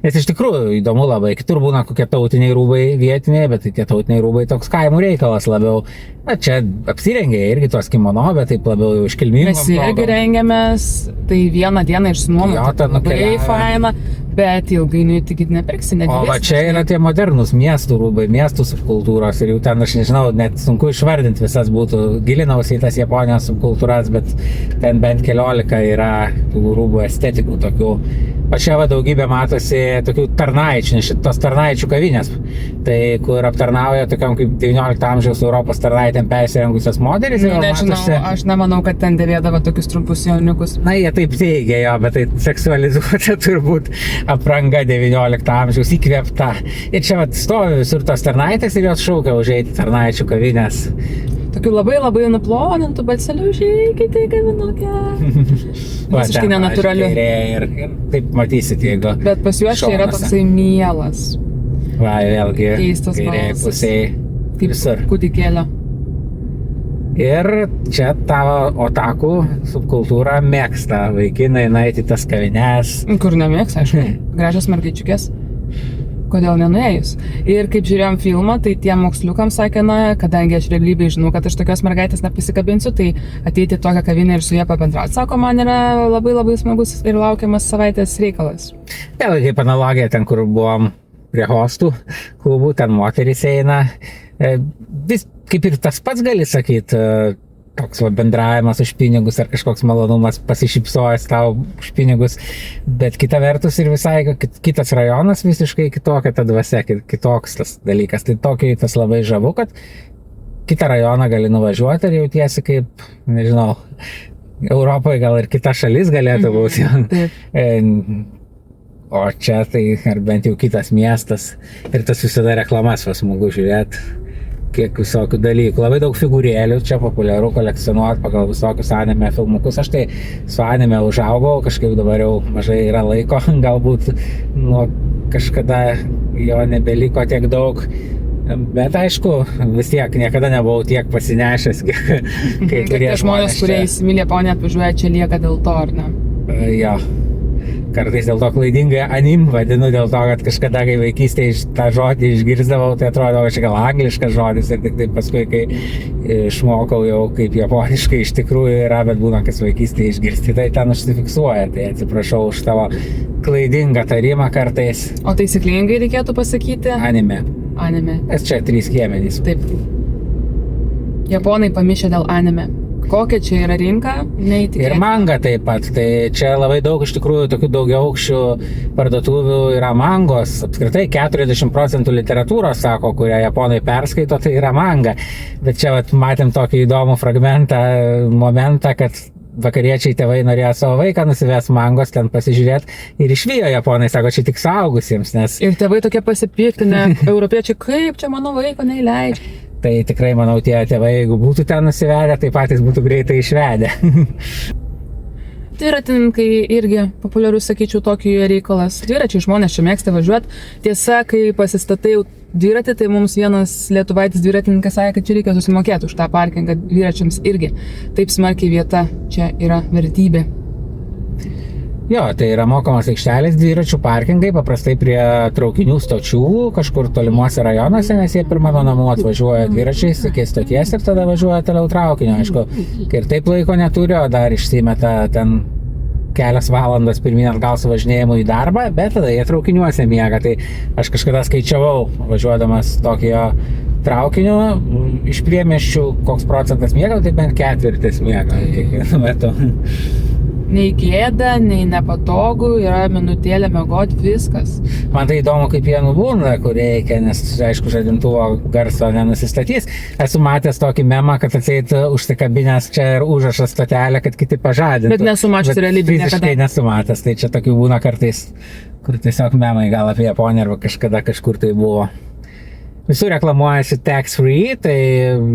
Nes iš tikrųjų įdomu labai, kitur būna kokie tautiniai rūbai vietiniai, bet tie tautiniai rūbai toks kaimų reikalas labiau. Na čia apsirengė irgi tuos kimono, bet taip labiau jau iškilmingom. Mes irgi rengiamės, tai vieną dieną išsinuomoti. Jo, ten labai nukeliavę. faina, bet ilgainiui tik nepirksi, O va čia yra tie modernus miestų rūbai, miestų subkultūros ir jau ten, aš nežinau, net sunku išvardinti visas būtų. Gilinausi į tas Japonijos subkultūras, bet ten bent 15 yra tų rūbų estetikų tokių. O čia va daugybė matosi tokių tarnaičių, nes šitos tarnaičių kavinės, tai kur aptarnauja tokiam kaip 19 amžiaus Europos tarnaitėm persirengusios moterys. Nežinau, aš nemanau, kad ten dėvėdavo tokius trumpus jauniukus. Na, jie taip teigia, jo, bet tai seksualizuota turbūt apranga 19 amžiaus įkvėpta. Ir čia vat stovi visur tos tarnaitės ir jos šaukia užeiti tarnaičių kavinės. Tokių labai nuplonintų, bet saliau žiūrėkite, kavinukę. Visiškai nenatūraliu. Ir taip matysit, jeigu... Bet pas juos čia yra šonuose. toksai mielas, Va, vėlgi, keistas kairėje balsas. pusėje, kaip visur. kūdikėlio. Ir čia tavo otakų subkultūra mėgsta vaikinai nueiti tas kavines. Kur nemėgs, aišku, gražios mergaičiukės. Kodėl nenuėjus? Ir kaip žiūrėjom filmą, tai tie moksliukams sakė, na, kadangi aš realybėj žinau, kad aš tokios mergaitės nepasikabinsiu, tai ateiti į tokią kavinę ir su ją pabendrauti, sako, man yra labai smagus ir laukiamas savaitės reikalas. Vėl kaip analogija ten, kur buvom prie hostų klubų, ten moterys eina. Vis kaip ir tas pats gali sakyti, toks va, bendravimas už pinigus ar kažkoks malonumas pasišypsojęs tau už pinigus, bet kita vertus ir visai kitas rajonas visiškai kitokia ta dvasia, kitoks tas dalykas. Tai tokiai tas labai žavu, kad kitą rajoną gali nuvažiuoti ir jautiesi kaip, nežinau, Europoje gal ir kita šalis galėtų būti. O čia tai ar bent jau kitas miestas ir tas visada reklamas va smagu žiūrėti. Kiek visokių dalykų. Labai daug figūrėlių, čia populiaru kolekcionuoti pagal visokius anime filmukus. Aš tai su anime užaugau, kažkaip dabar jau mažai yra laiko, galbūt nuo kažkada jo nebeliko tiek daug. Bet aišku, vis tiek niekada nebuvau tiek pasinešęs, kai kurie žmonės, kurie įsimylė Japoniją, atvažiuoja čia lieka dėl to, ar ne? Jo. kartais dėl to klaidingai anim vadinu, dėl to, kad kažkada, kai vaikystėje tą žodį išgirsdavau, tai atrodo, čia gal angliškas žodis ir tik tai paskui, kai išmokau jau kaip japoniškai iš tikrųjų yra, bet būna, kas vaikystėje išgirsti, tai ten užsifiksuoja, tai atsiprašau už tavo klaidingą tarimą kartais. O taisyklingai reikėtų pasakyti? Anime. Nes čia 3 skiemenys. Taip. Japonai pamišė dėl anime. Kokia čia yra rinka? Neįtikėtina. Ir manga taip pat. Tai čia labai daug iš tikrųjų tokių daugiaaukščių parduotuvių yra mangos. Apskritai 40% literatūros, sako, kurią japonai perskaito, tai yra manga. Bet čia matėm tokį įdomų momentą, kad vakariečiai tėvai norėjo savo vaiką nusivės mangos, ten pasižiūrėti ir išvijo japonai, sako, čia tik suaugusiems, nes... Ir tėvai tokie pasipiktinę, europiečiai, kaip čia mano vaiko neįleidžia. Tai tikrai, manau, tie tėvai, jeigu būtų ten nusivedę, tai patys būtų greitai išvedę. Dviratininkai irgi populiarus, sakyčiau, tokį reikalas. Dviračiai žmonės čia mėgsta važiuoti. Tiesa, kai pasistatai dviratį, tai mums vienas lietuvaitis dviratininkas sakė, kad čia reikia susimokėti už tą parkingą dviračiams irgi. Taip smarkiai vieta čia yra vertybė. Jo, tai yra mokamas aikštelės dviračių parkingai, paprastai prie traukinių stočių, kažkur tolimuose rajonuose, nes jie pirma nuo namų atvažiuoja dviračiais iki stoties ir tada važiuoja toliau traukiniu. Aišku, kai ir taip laiko neturi, o dar išsimeta ten kelias valandas pirmyn atgal su važinėjimu į darbą, bet tada jie traukiniuose miega. Tai aš kažkada skaičiavau, važiuodamas Tokijo traukiniu, iš priemiesčių koks procentas miega, tai bent 1/4 miega kiekvienu metu. Nei gėda, nei nepatogu, yra minutėlė miegot, viskas. Man tai įdomu, kaip jie nubūna, kur reikia, nes, aišku, žadintuvo garso nenusistatys. Esu matęs tokį memą, kad atseit užsikabinęs čia ir užrašas stotelę, kad kiti pažadintų. Bet nesu matęs realybėje niekada. Fiziškai nesu matęs, tai čia tokių būna kartais, kur tiesiog memai gal apie Japoniją arba kažkada kažkur tai buvo. Visur reklamuojasi tax free, tai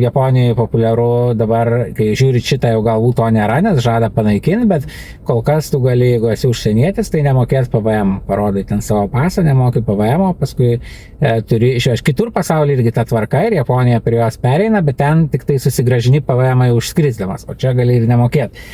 Japonijoje populiaru dabar, kai žiūri šitą, jau galbūt to nėra, nes žada panaikinti, bet kol kas tu gali, jeigu esi užsienietis, tai nemokėt PVM, parodai ten savo pasą, nemoki PVM, paskui turi išvežti. Kitur pasaulyje irgi ta tvarka ir Japonija prie jos pereina, bet ten tik tai susigražini PVM užskrisdamas, o čia gali ir nemokėti.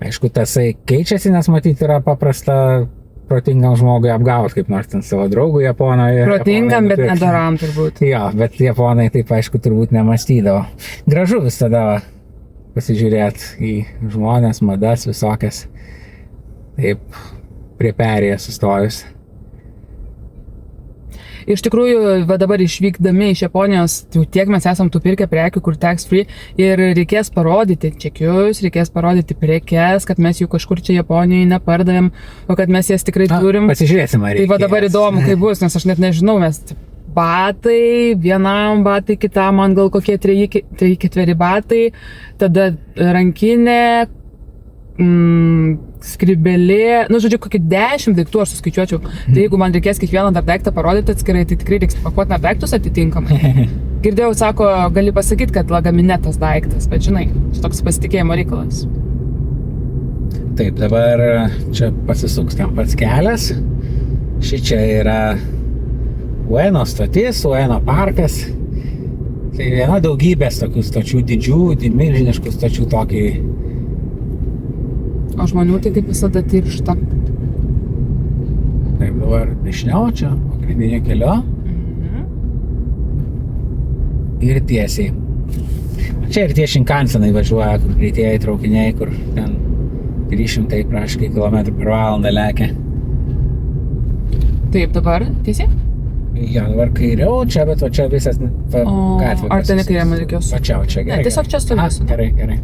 Aišku, tasai keičiasi, nes matyti yra paprasta protingam žmogui apgauti, kaip nors ten savo draugų Japonoje. Protingam, bet nedaram turbūt. Jo, bet japonai taip, aišku, turbūt nemąstydavo. Gražu visada pasižiūrėti į žmonės, madas visokias. Taip, prie perėjas sustojus. Iš tikrųjų, va dabar išvykdami iš Japonijos, jau tiek mes esam tų pirkę prekių, kur tax free, ir reikės parodyti čekius, reikės parodyti prekes, kad mes jų kažkur čia Japonijoje nepardavėm, o kad mes jas tikrai turim. Pasižiūrėsim, ar reikės. Tai va dabar įdomu, kaip bus, nes aš net nežinau, mes batai, vienam batai, kitam man gal kokie 3-4 batai, tada rankinė, skribelė, nu žodžiu, kokį 10 daiktų aš suskaičiuočiau. Tai jeigu man reikės kiekvieną dar daiktą parodyti atskirai, tai tikrai reiks pakuoti net daiktus atitinkamai. Girdėjau, sako, gali pasakyti, kad lagamine tas daiktas, bet žinai, čia toks pasitikėjimo reikalas. Taip, dabar čia pasisuks ten pats kelias. Šičia yra Ueno stotis, Ueno parkas. Tai viena daugybės tokių stočių, didžių, milžiniškų stočių tokį. O žmonių tai kaip visada tiršta. Taip, dabar dešiniau čia, pagrindinio kelio. Ir tiesiai. Čia ir tie Shinkansenai važiuoja, kur greitieji traukiniai, kur ten 300 praškai km/h lekia. Taip, dabar tiesiai? Jo, dabar kairiau čia, bet va čia visas gatvė. Ar ten kairė man reikės? Va čia, gerai. Ne, tiesiog čia stovėsiu. Gerai.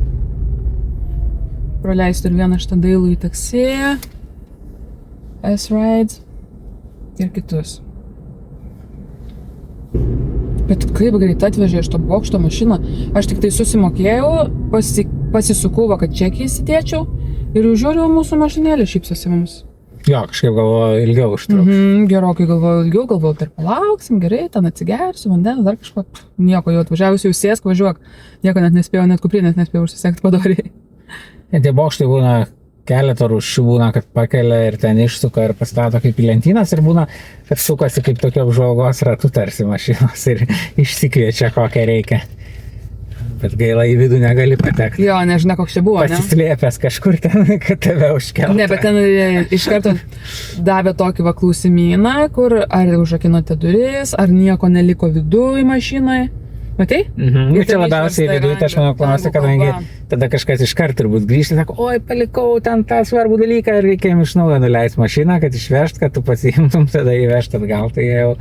Praleisiu ir vieną šitą dailų į taksi, S-Rides ir kitus. Bet kaip greit atvežė iš to bokšto mašiną, aš tik tai susimokėjau, pasisukau, kad čekį įsidėčiau ir žiūriu mūsų mašinėlį šypsosi mums. Jo, kažkaip galvoju ilgiau užtruks. Gerokai galvoju, dar palauksim, gerai, ten atsigersiu, vandens, dar kažko, nieko, jau atvažiavusi, jau sėsk, važiuok, nieko net nespėjau, net kuprinės nespėjau užsisekti padoriai. Tie bokštai būna keletą rūšių, būna, kad pakelia ir ten išsuka ir pastato kaip į lentynas ir būna, kad sukasi kaip tokio apžvalgos ratu tarsi mašinos ir išsikviečia kokią reikia. Bet gaila į vidų negali patekti. Jo, nežinia, koks čia buvo, ne? Pasislėpęs kažkur ten, kad tave užkeltų. Ne, bet ten iš karto davė tokį va klausimyną, kur ar užrakinote duris, ar nieko neliko viduje mašinai. Matai? Nu, čia labiausiai išversta viduje, tai aš manau, klausia, kadangi kalba. tada kažkas iškart turbūt grįžti, sako, oi, palikau ten tą svarbų dalyką ir reikia iš naujo nuleisti mašiną, kad išvežt, kad tu pasiimtum, tada įvežt atgal, tai jau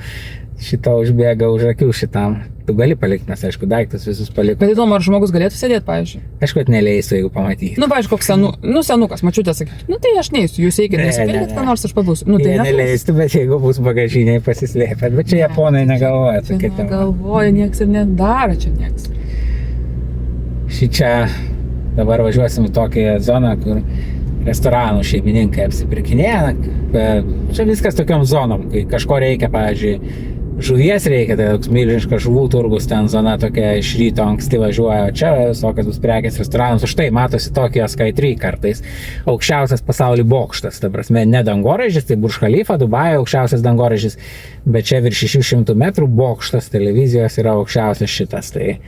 šito užbėga už akių šitam. Tu gali palikti, nes aišku, daiktus visus palikti. Bet įdomu, ar žmogus galėtų sėdėti, pavyzdžiui? Aišku, kad neleisiu, jeigu pamatysiu. Nu, pavyzdžiui, koks senukas, mačiutė sakytų, nu tai aš neįsiu, jūs eikit, nesipirkit, ką nors aš pabūsiu. Nu, tai Jie neleistų, bet jeigu bus bagažiniai pasislėpę. Bet čia japonai negalvoja. Čia negalvoja, nieks ir nedaro čia nieks. Šičia dabar važiuosim į tokią zoną, kur restoranų šeimininkai apsipirkinėja. Čia viskas tokiom zonom, kai kažko reikia, pavyzdžiui, žuvies reikia, tai toks milžiniškas žuvų turgus, ten zona tokia iš ryto anksti važiuoja, čia visokios bus prekės restoranus, už tai matosi tokie Sky3 kartais, aukščiausias pasaulio bokštas, ta prasme, ne dangoraižis, tai Burj Khalifa, Dubajo aukščiausias dangoraižis, bet čia virš 600 metrų bokštas televizijos yra aukščiausias šitas, tai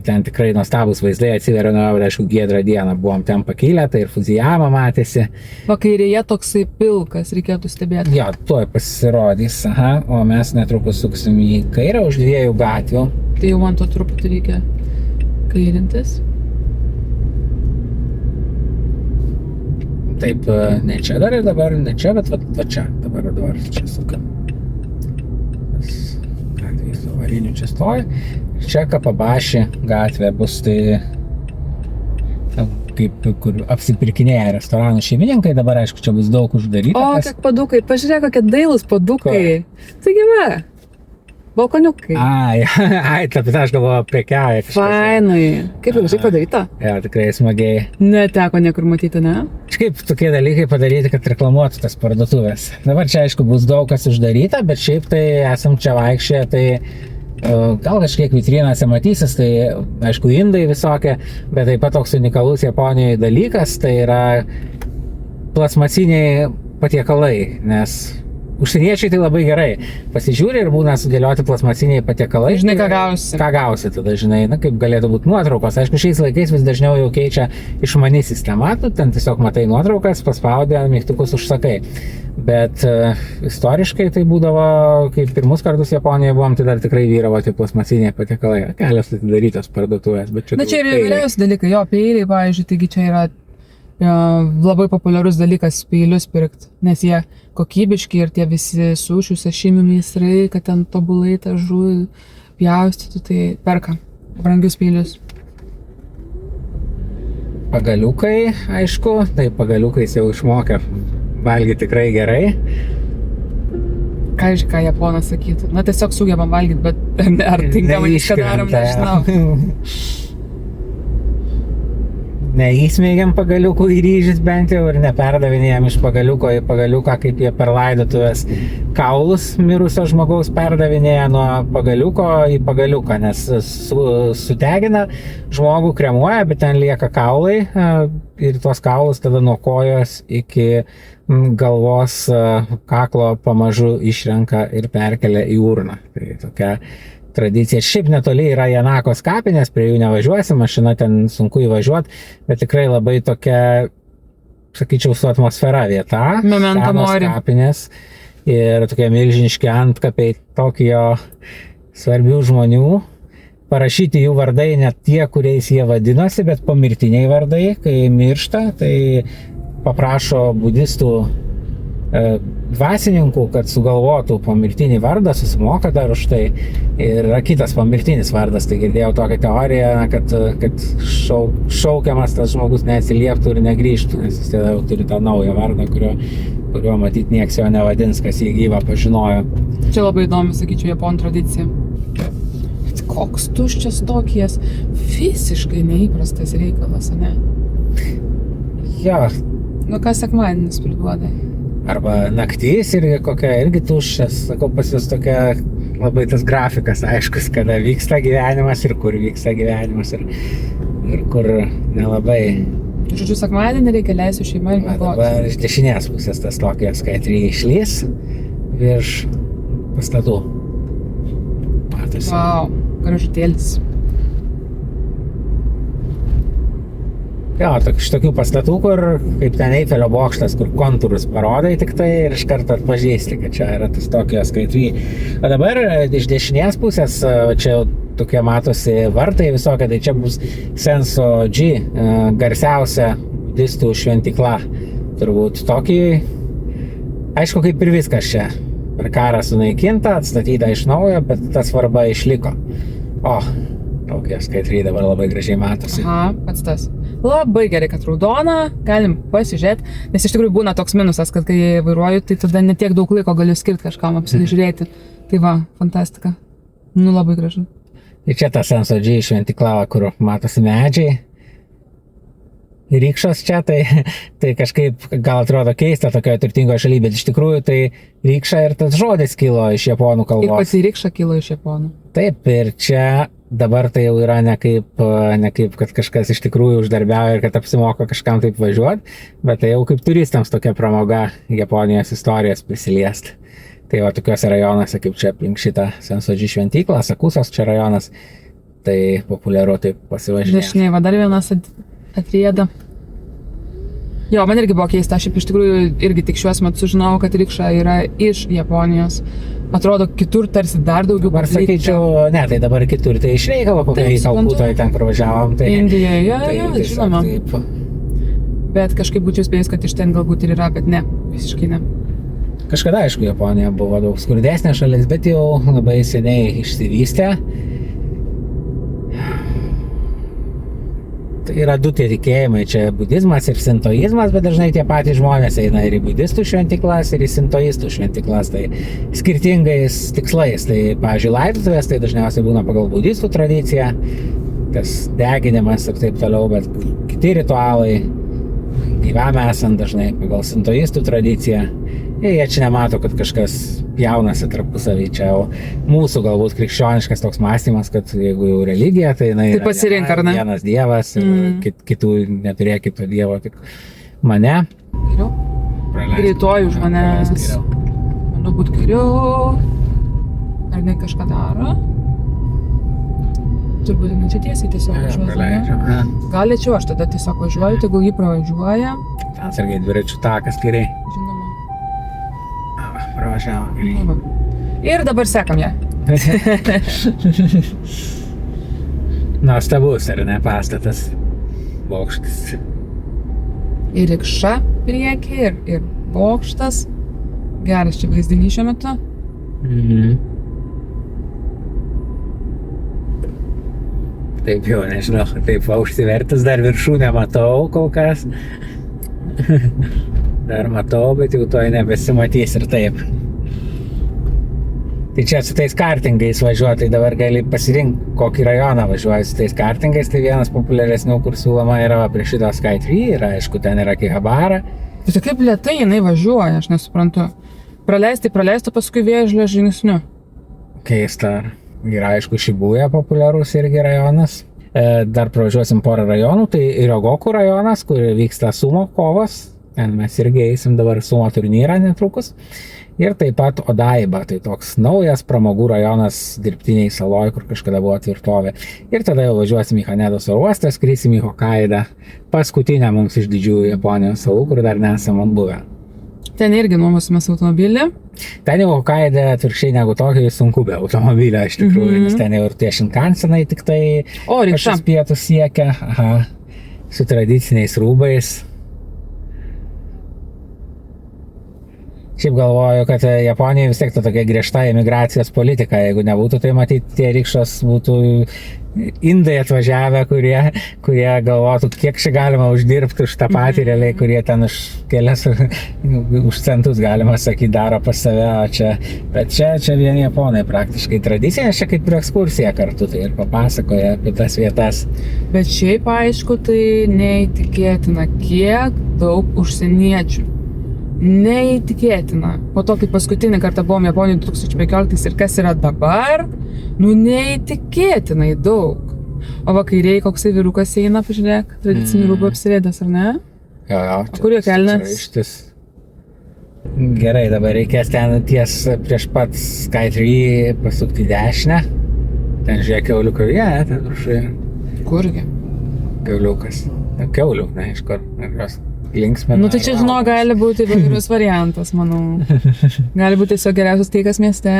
ten tikrai nuostabus vaizdai atsiveria, aišku, giedrą dieną buvom ten pakilę, tai ir Fuzijama matėsi. Vakairėje toksai pilkas, reikėtų stebėti. Jo, tuoj pasirodys, o mes netrukus suksim į kairę už 2 gatvių. Tai jau man to truputį reikia kairintis. Taip, ne čia dar ir dabar, ne čia, bet va čia, dabar čia sukam. Gatvės avarinių čia stoja. Čia Kapabaši gatvė bus, tai kaip kur apsipirkinėja restoranų šeimininkai, dabar aišku, čia bus daug uždaryta. O, kiek padukai, pažiūrėk, kokie dailūs padukai. Taigi va, balkoniukai. Ai, taip, aš galvoju, prekiauja kažkas. Fainai. Kaip jau šiaip padaryta? Jo, tikrai smagiai. Neteko niekur matyti, ne? Kažkaip tokie dalykai padaryti, kad reklamuotų tas parduotuvės. Dabar čia aišku bus daug kas uždaryta, bet šiaip tai esam čia vaikščioje, tai gal kažkiek vitrinose matysis, tai aišku indai visokie, bet taip pat toks unikalus Japonijoje dalykas, tai yra plasmasiniai patiekalai, nes užsieniečiai tai labai gerai pasižiūri ir būna sudėlioti plasmasiniai patiekalai. Žinai, ką gausi. Ką gausi tada, žinai, kaip galėtų būti nuotraukos. Aišku, šiais laikais vis dažniau jau keičia išmani sistema, tu ten tiesiog matai nuotraukas, paspaudė, mygtukus užsakai. Bet istoriškai tai būdavo, kai pirmus kartus Japonijoje buvom, tai dar tikrai vyravo tie plasmasiniai patiekalai. Kelios atidarytos parduotuvės, bet čia... Na čia yra įvairiausi dalykai, jo, peiliai, pavyzdžiui, taigi čia yra labai populiarus dalykas peilius pirkti, nes jie kokybiški ir tie visi sušių sašimių meistrai, kad ten tobulai tą žuvį pjaustytų, tai perka brangius peilius. Pagaliukai, aišku, tai pagaliukais jau išmokę valgyti tikrai gerai. Ką Japonas sakytų? Na, tiesiog sugebam valgyti, bet ar tinkamai viską darom, nežinau. Neįsmeigiam pagaliukų į ryžius bent jau ir neperdavinėjam iš pagaliuko į pagaliuką, kaip jie per laidotuvės kaulus mirusio žmogaus perdavinėja nuo pagaliuko į pagaliuką, nes sutegina žmogų, kremuoja, bet ten lieka kaulai ir tuos kaulus tada nuo kojos iki galvos kaklo pamažu išrenka ir perkelia į urną. Tai tokia tradicija. Šiaip netoli yra Janakos kapinės, prie jų nevažiuosi, mašina ten sunku įvažiuoti, bet tikrai labai tokia, sakyčiau, su atmosfera vieta. Memento mori. Kapinės ir tokie milžiniški antkapiai Tokijo svarbių žmonių. Parašyti jų vardai net tie, kuriais jie vadinosi, bet pomirtiniai vardai, kai miršta, tai paprašo budistų dvasininkų, kad sugalvotų pomirtinį vardą, susimoka dar už tai. Ir yra kitas pomirtinis vardas, tai girdėjau tokią teoriją, kad šaukiamas tas žmogus neatsilieptų ir negrįžtų, nes jis tada jau turi tą naują vardą, kurio matyt nieks jo nevadins, kas jį gyvą pažinojo. Čia labai įdomi, sakyčiau, japonų tradicija. Koks tuščias Tokijas, visiškai neįprastas reikalas, ne? Jo. Nu, ką sekmadienis priduoda? Arba naktis irgi tuščias, sakau, pas jūs tokia labai tas grafikas aiškus, kada vyksta gyvenimas ir kur vyksta gyvenimas ir kur nelabai. Žodžiu, sekmadienį reikia leisti šeimą ir mėgoti. Dabar iš dešinės pusės tas Tokijos Sky3 išlys virš pastatų. Matosi. Vau, gražutėlis. Jo, iš tokių pastatų, kur kaip ten Eifelio bokštas, kur kontūrus parodai tik tai ir iš karto atpažįsti, kad čia yra tas Tokijo Skytree. O dabar iš dešinės pusės, čia jau tokie matosi vartai visokie, tai čia bus Senso-ji, garsiausia budistų šventykla. Turbūt Tokijoj. Aišku, kaip ir viskas čia. Per karą sunaikinta, atstatyta iš naujo, bet ta svarba išliko. O, Tokijo Skytree dabar labai gražiai matosi. Aha, pats tas. Labai gerai, kad raudona, galim pasižiūrėti, nes iš tikrųjų būna toks minusas, kad kai vairuoju, tai tada netiek daug laiko galiu skirti kažkam apsižiūrėti. Tai va, fantastika. Nu, labai gražu. Ir čia ta Senso-ji šventykla, kur matosi medžiai. Rykšos čia, tai kažkaip gal atrodo keista tokioje turtingoje šalyje, bet iš tikrųjų tai rykša ir tas žodis kilo iš japonų kalbos. Ir pati rykša kilo iš japonų. Taip, ir čia dabar tai jau yra ne kaip kad kažkas iš tikrųjų uždarbiauja ir kad apsimoka kažkam taip važiuoti, bet tai jau kaip turistams tokia pramoga Japonijos istorijos prisiliesti. Tai va tokiuose rajonuose, kaip čia aplink šitą Senso-ji šventyklą, Sakusos čia rajonas, tai populiaru taip pasivažinėti. Dešiniai, va dar vienas atrieda. Jo, man irgi buvo keista, aš iš tikrųjų irgi tik šiuos metus sužinojau, kad rykša yra iš Japonijos. Atrodo, kitur tarsi dar daugiau. Dabar sakyčiau, ne, tai dabar kitur, tai iš reikalo, kokia į Kalkutoje ten pravažiavom. Tai, Indijoje, žinoma. Taip. Bet kažkaip būčiau spėjus, kad iš ten galbūt ir yra, bet ne, visiškai ne. Kažkada, aišku, Japonija buvo daug skurdesnė šalis, bet jau labai seniai išsivystė. Tai yra du tie tikėjimai, čia budizmas ir sintoizmas, bet dažnai tie patys žmonės eina ir į budistų šventyklas, ir į sintoistų šventyklas, tai skirtingais tikslais. Tai, pavyzdžiui, laidotuvės, tai dažniausiai būna pagal budistų tradiciją, tas deginimas ir taip toliau, bet kiti ritualai gyvam esant dažnai pagal sintoistų tradiciją. Ir jie čia nemato, kad kažkas jaunasi tarpusavį, čia jau mūsų galbūt krikščioniškas toks mąstymas, kad jeigu jau religija, tai jinai yra vienas dievas ir kitų neturėjo kito dievo, tik mane. Geriau? Greitoji už manęs. Manau būt geriau. Ar ne kažką daro? Turbūt ne čia tiesiai tiesiog važiuoja. Gal lėčiau aš tada tiesiog važiuoju, tegul jį pravažiuoja. Ten sargiai dviračių takas kairiai. Žinoma. Pravažiavo kairiai. Ir dabar sekam ją. Nuostabus, ar ne, pastatas, bokštas. Ir rykša priekį, ir bokštas. Geras čia vaizdinys šiuo metu. Taip jau, nežinau, taip užsivertus dar viršūnę matau kol kas. Dar matau, bet jau toj nebesimatys ir taip. Tai čia su tais kartingais važiuoji, tai dabar gali pasirinkti, kokį rajoną važiuoji su tais kartingais. Tai vienas populiaresnių, kur siūloma yra prie šito Skytree, ir aišku, ten yra Akihabara. Tai kaip lėtai jinai važiuoja, aš nesuprantu. Praleista paskui vėžlio žingsniu. Keista. Yra aišku Šibuja populiarus irgi rajonas. Dar pravažiuosim porą rajonų, tai Ryogoku rajonas, kur vyksta sumo kovos. Ten mes irgi eisim dabar sumo turnyrą netrukus. Ir taip pat Odaiba, tai toks naujas pramogų rajonas dirbtiniai saloj, kur kažkada buvo tvirtovė. Ir tada jau važiuosim į Hanedos oro uostą, skrisim į Hokkaidą. Paskutinę mums iš didžiųjų Japonijos salų, kur dar nesam buvę. Ten irgi nuomosimės automobilį. Ten jau Hokkaide atvirkščiai negu Tokijoj sunku be automobilio iš tikrųjų, nes ten jau ir tie Shinkansenai tik tai kažkas pietus siekia. Aha, su tradiciniais rūbais. Šiaip galvoju, kad Japonija vis tiek tokia griežta imigracijos politika, jeigu nebūtų, tai matyti tie rykšos būtų indai atvažiavę, kurie galvotų, kiek čia galima uždirbti už tą patį realiai, kurie ten už kelias, už centus galima sakyti, daro pas save, bet čia vieni japonai praktiškai tradicija, čia kaip ir ekskursija kartu, tai ir papasakoja apie tas vietas. Bet šiaip aišku, tai neįtikėtina, kiek daug užsieniečių. Neįtikėtina. Po to, kai paskutinį kartą buvom Japonijoje 2015 ir kas yra dabar, nu neįtikėtinai daug. O vakairiai koksai vyrukas eina, pažiūrėk, tradicinių rūbų apsirėdęs, ar ne? Jo. O kur jo kelnes? Gerai, dabar reikės ten ties prieš pat Skytree pasukti dešinę. Ten žiūrėk, kiauliuko, ten viršuje. Kurgi? Kiauliukas. Kiaulių, neaišku, ar jos linksmina. Nu, tai čia, žinau, gali būti įvairius variantas, manau. Gali būti tiesiog geriausias teikas mieste.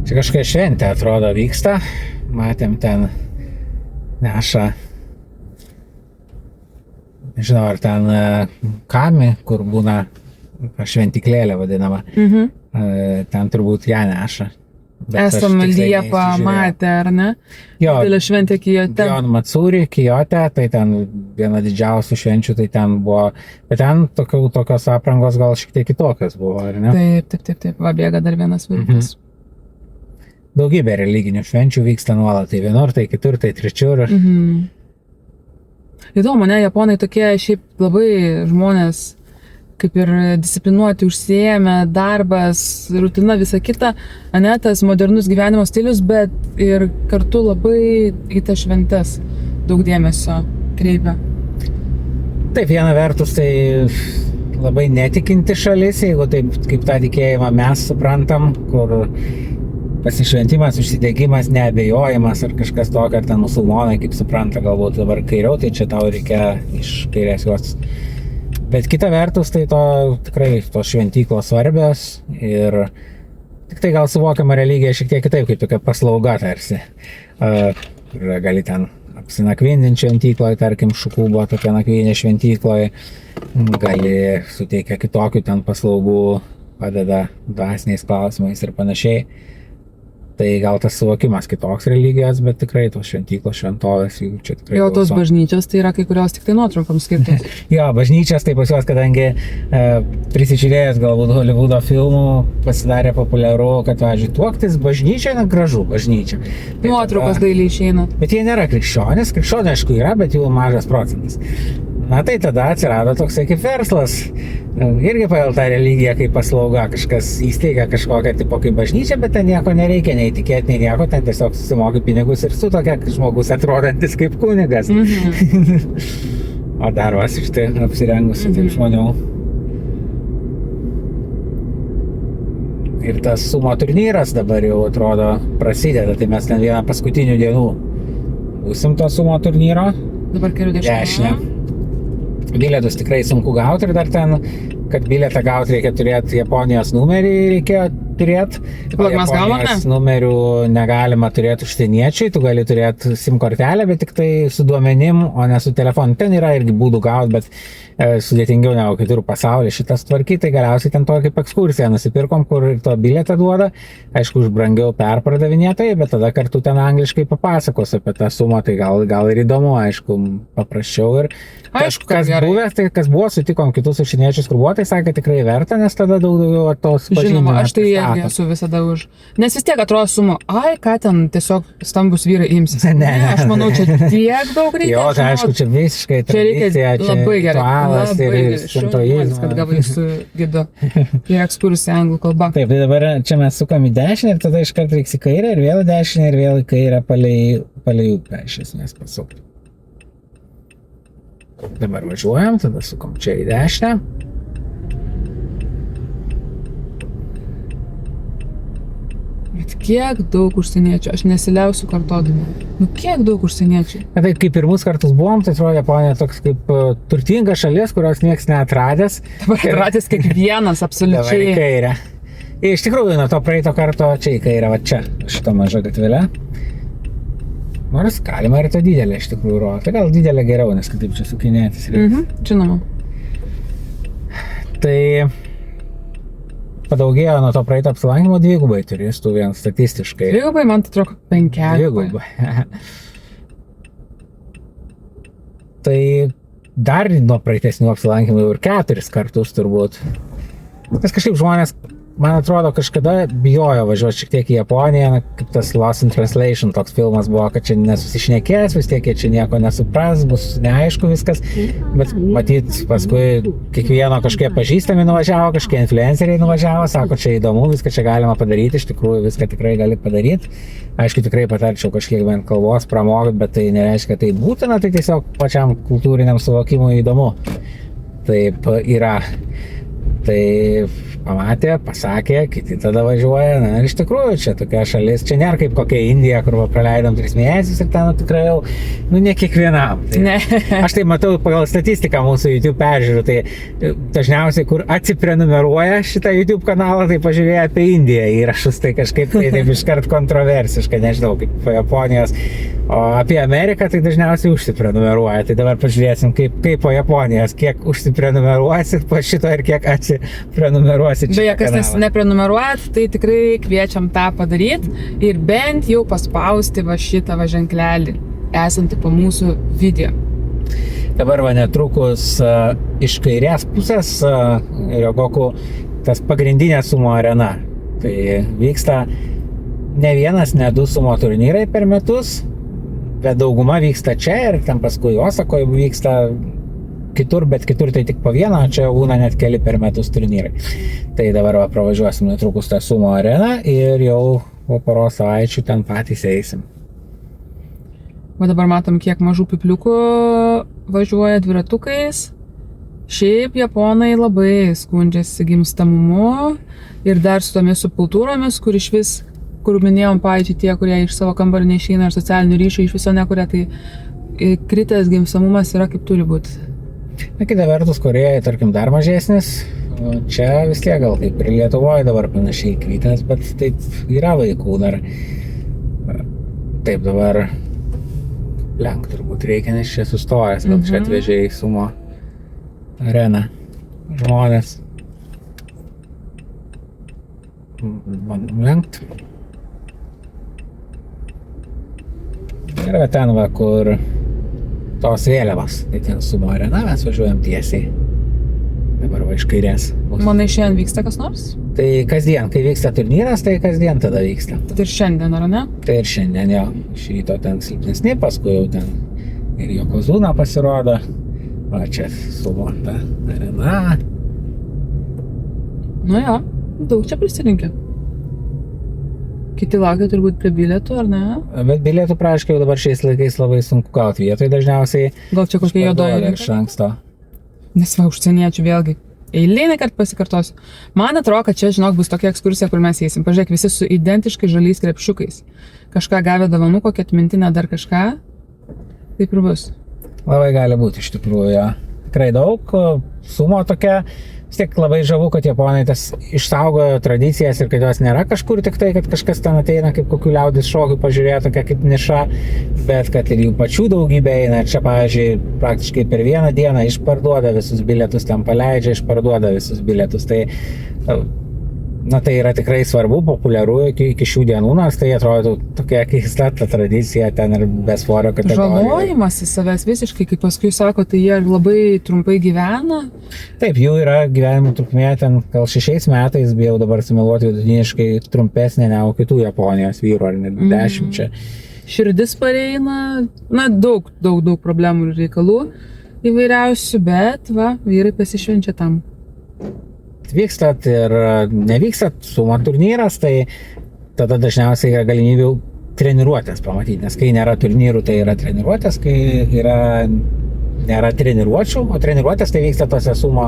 Čia kažkokia šventė, atrodo, vyksta. Matėm ten neša, nežinau, ar ten kami, kur būna šventiklėlė vadinama. Ten turbūt ją neša. Esam Liepą matę, ar ne? Jo, Didelė šventė Kijote. Gion Matsuri, Kijote, tai ten viena didžiausių švenčių, tai ten buvo, bet ten tokios aprangos gal šiek tiek kitokios buvo, ar ne? Taip. Va, bėga dar vienas vilkas. Daugybė religinių švenčių vyksta nuolat, tai vienur, tai kitur, tai trečiur. Įdomu, ne, japonai tokie šiaip labai žmonės, kaip ir disciplinuoti, užsiėmę, darbas, rutina, visa kita, ane, tas modernus gyvenimo stilius, bet ir kartu labai į tas šventes daug dėmesio kreipia. Taip, viena vertus, tai labai netikinti šalis, jeigu taip kaip tą tikėjimą mes suprantam, kur pasišventimas, užsidegimas, neabejojimas ar kažkas tokio, ar ten musulmonai, kaip supranta, galbūt dabar kairiau, tai čia tau reikia iš kairės juostos. Bet kita vertus, tai tikrai tos šventyklos svarbios ir tik tai gal suvokiama religija šiek tiek kitaip, kaip tokia paslauga tarsi. Gali ten apsinakvindinti šventykloje, tarkim, Šukubo tokia nakvynė šventykloje, gali suteikia kitokių ten paslaugų, padeda dvasiniais klausimais ir panašiai. Tai gal tas suvokimas kitoks religijos, bet tikrai tos šventyklos, šventovės, jų čia tikrai Jo, tos bažnyčios, tai yra kai kurios tik tai nuotraukoms skirtos. Jo, bažnyčios, tai pas juos, kadangi prisižiūrėjęs galbūt Hollywoodo filmų, pasidarė populiaru, kad, važiuoju, tuoktis bažnyčia, gražu bažnyčia. Nuotraukos dailiai išeina. Bet jie nėra krikščionys, aišku yra, bet jų mažas procentas. Na tai tada atsirado toksai kaip verslas, irgi pagal tą religiją kaip paslauga, kažkas įsteigia kažkokią tipo kaip bažnyčią, bet ten nieko nereikia, nei tikėti, nei nieko, ten tiesiog susimoki pinigus ir su tokia žmogus atrodantis kaip kunigas. O darbas iš tai apsirengusi taip žmonių. Ir tas sumo turnyras dabar jau atrodo prasideda, tai mes ten vieną paskutinių dienų būsim to sumo turnyro. Dabar keliu dešinę. Bilietus tikrai sunku gauti ir dar ten, kad bilietą gauti reikia turėti Japonijos numerį, reikėjo turėti. Japonijos numerių negalima turėti užsieniečiai, tu gali turėti SIM kortelę, bet tik tai su duomenim, o ne su telefonu. Ten yra irgi būdų gauti, bet sudėtingiau negu kitur pasaulyje šitas tvarkyti, tai galiausiai ten tokį ekskursiją nusipirkom, kur to bilietą duoda, aišku, už brangiau perpardavinėtai, bet tada kartu ten angliškai papasakos apie tą sumą, tai gal ir įdomu, aišku, paprasčiau ir kas buvo, sutikom kitus užsieniečius, kur buvo, tai sakė tikrai verta, nes tada daugiau tos pažinimo. Žinoma, aš tai irgi esu visada už. Nes vis tiek atrodo suma, ką ten tiesiog stambus vyrai imsis. Ne. Aš manau, čia tiek daug reikia. Jo, tai aišku, čia visiškai tradicija, čia ritualas ir šintoizmas. Kad gavai su gidu ir ekskursija anglų kalba. Taip, tai dabar čia mes sukam į dešinę ir tada iškart reiks į kairę ir vėl į dešinę ir vėl į kairę palei upę iš esmės pasukti. Dabar važiuojam, tada sukam čia į dešinę. Bet kiek daug užsieniečių, aš nesiliausiu kartoti. Kiek daug užsieniečių. Tai kaip pirmus kartus buvom, tai atrodo Japonija toks kaip turtinga šalis, kurios nieks neatradęs. Dabar atradęs kiekvienas, absoliučiai. Dabar į kairę. Iš tikrųjų, nuo to praeito karto čia į kairę, va čia, šitą mažą gatvelę. Nors galima ir to didelę iš tikrųjų rodyti. Tai gal didelę geriau, nes kitaip čia sukinėtis reikia. Žinoma. Tai padaugėjo nuo to praeito apsilankimo dvigubai turistų vien statistiškai. Dvigubai, man tai atrodo 5. Dvigubai. Tai dar nuo praeitesnių apsilankimų jau ir 4 kartus turbūt. Nes kažkaip žmonės, man atrodo, kažkada bijojo važiuoti šiek tiek į Japoniją, kaip tas Lost in Translation toks filmas buvo, kad čia nesusišnekės, vis tiek jie čia nieko nesupras, bus neaišku viskas, bet matyt, paskui kiekvieno kažkiek pažįstami nuvažiavo, kažkiek influenceriai nuvažiavo, sako, čia įdomu, viską čia galima padaryti, iš tikrųjų viską tikrai gali padaryti. Aišku, tikrai patarčiau kažkiek bent kalbos pramokti, bet tai nereiškia, tai būtina, tai tiesiog pačiam kultūriniam suvokimui įdomu. Taip yra. Tai pamatė, pasakė, kiti tada važiuoja. Na ir iš tikrųjų čia tokia šalis, čia nėra kaip kokia Indija, kur praleidom 3 mėnesius ir ten tikrai jau, ne kiekvienam. Tai, Ne. Aš tai matau pagal statistiką mūsų YouTube peržiūrų, tai dažniausiai, kur atsiprenumeruoja šitą YouTube kanalą, tai pažiūrėjo apie Indiją įrašus, tai kažkaip tai taip iškart kontroversiška, nežinau, kaip po Japonijos. O apie Ameriką tai dažniausiai užsiprenumeruoja. Tai dabar pažiūrėsim, kaip po Japonijos, kiek užsiprenumeruosit po šito ir kiek atsiprenumeruosit. Beje, kas neprenumeruojat, tai tikrai kviečiam tą padaryti ir bent jau paspausti va šitą va ženklelį, esantį po mūsų video. Dabar va netrukus iš kairės pusės Ryogoku tas pagrindinė sumo arena. Tai vyksta ne vienas, ne 2 sumo turnyrai per metus, bet dauguma vyksta čia ir ten paskui Osakoje vyksta kitur, bet kitur tai tik po vieną, čia būna net keli per metus turnyrai. Tai dabar va pravažiuosim netrukus tą sumo areną ir jau po poros savaičių ten patys eisim. O dabar matom, kiek mažų pipliukų važiuoja dviratukais. Šiaip japonai labai skundžiasi gimstamumu ir dar su tomis subkultūromis, kur iš vis, kur minėjom, pavyzdžiui, tie, kurie iš savo kambario neišeina ir socialinių ryšių iš viso nekuria, tai kritęs gimstamumas yra kaip turi būti. Na, kita vertus, Korėjoje, tarkim, dar mažesnis, o čia vis tiek gal kaip ir Lietuvoje dabar panašiai kritęs, bet taip yra vaikų dar. Taip dabar lenk turbūt reikia, nes čia sustojęs, gal čia atvežė į sumo areną žmonės. Man lenkt. Ir va ten va, kur tos vėliavos, tai ten sumo arena, mes važiuojam tiesiai. Dabar va iš kairės. Manai, šiandien vyksta kas nors? Tai kasdien, kai vyksta turnyras, tai kasdien tada vyksta. Tai ir šiandien, ar ne? Tai ir šiandien jo, iš ryto ten silpnesni, paskui jau ten ir Yokozuna pasirodo. Va čia sumo ta arena. Nu jo, daug čia prisirinkė. Kiti laukia turbūt prie bilietų, ar ne? Bet bilietų praškai jau dabar šiais laikais labai sunku gauti vietoj, dažniausiai Gal čia kokia juodoji išparduoda iš anksto. Nes va, užsieniečių vėlgi. Eilinį kartą pasikartosiu. Man atrodo, kad čia, žinok, bus tokia ekskursija, kur mes eisim. Pažiūrėk, visi su identiškai žaliais krepšiukais. Kažką gavę dovanų, kokią atmintinę dar kažką. Taip ir bus. Labai gali būti iš tikrųjų, jo. Tikrai daug, sumo tokia. Vis tiek labai žavu, kad japonai tas išsaugojo tradicijas ir kad jos nėra kažkur tik tai, kad kažkas ten ateina kaip kokių liaudės šokių pažiūrėjo, tokia kaip niša, bet kad ir jų pačių daugybė eina. Ir čia, pavyzdžiui, praktiškai per vieną dieną išparduoda visus bilietus, ten paleidžia, išparduoda visus bilietus. Tai, na, tai yra tikrai svarbu, populiaru iki šių dienų, nors tai atrodo tokia keista ta tradicija ten ir besvorio kategorija. Žalojimas į savęs visiškai, kaip paskui sako, tai jie labai trumpai gyvena. Taip, jų yra gyvenimo trukmė ten gal 6 metais, bijau dabar sumeluoti, vidutiniškai trumpesnė negu kitų Japonijos vyrų, ar net 10 čia. Širdis pareina, na, daug problemų ir reikalų įvairiausių, bet va, vyrai pasišvenčia tam. Vykstat ir nevykstat sumo turnyras, tai tada dažniausiai yra galimybių treniruotės pamatyti, nes kai nėra turnyrų, tai yra treniruotės, kai nėra treniruočių, o treniruotės tai vyksta tose sumo,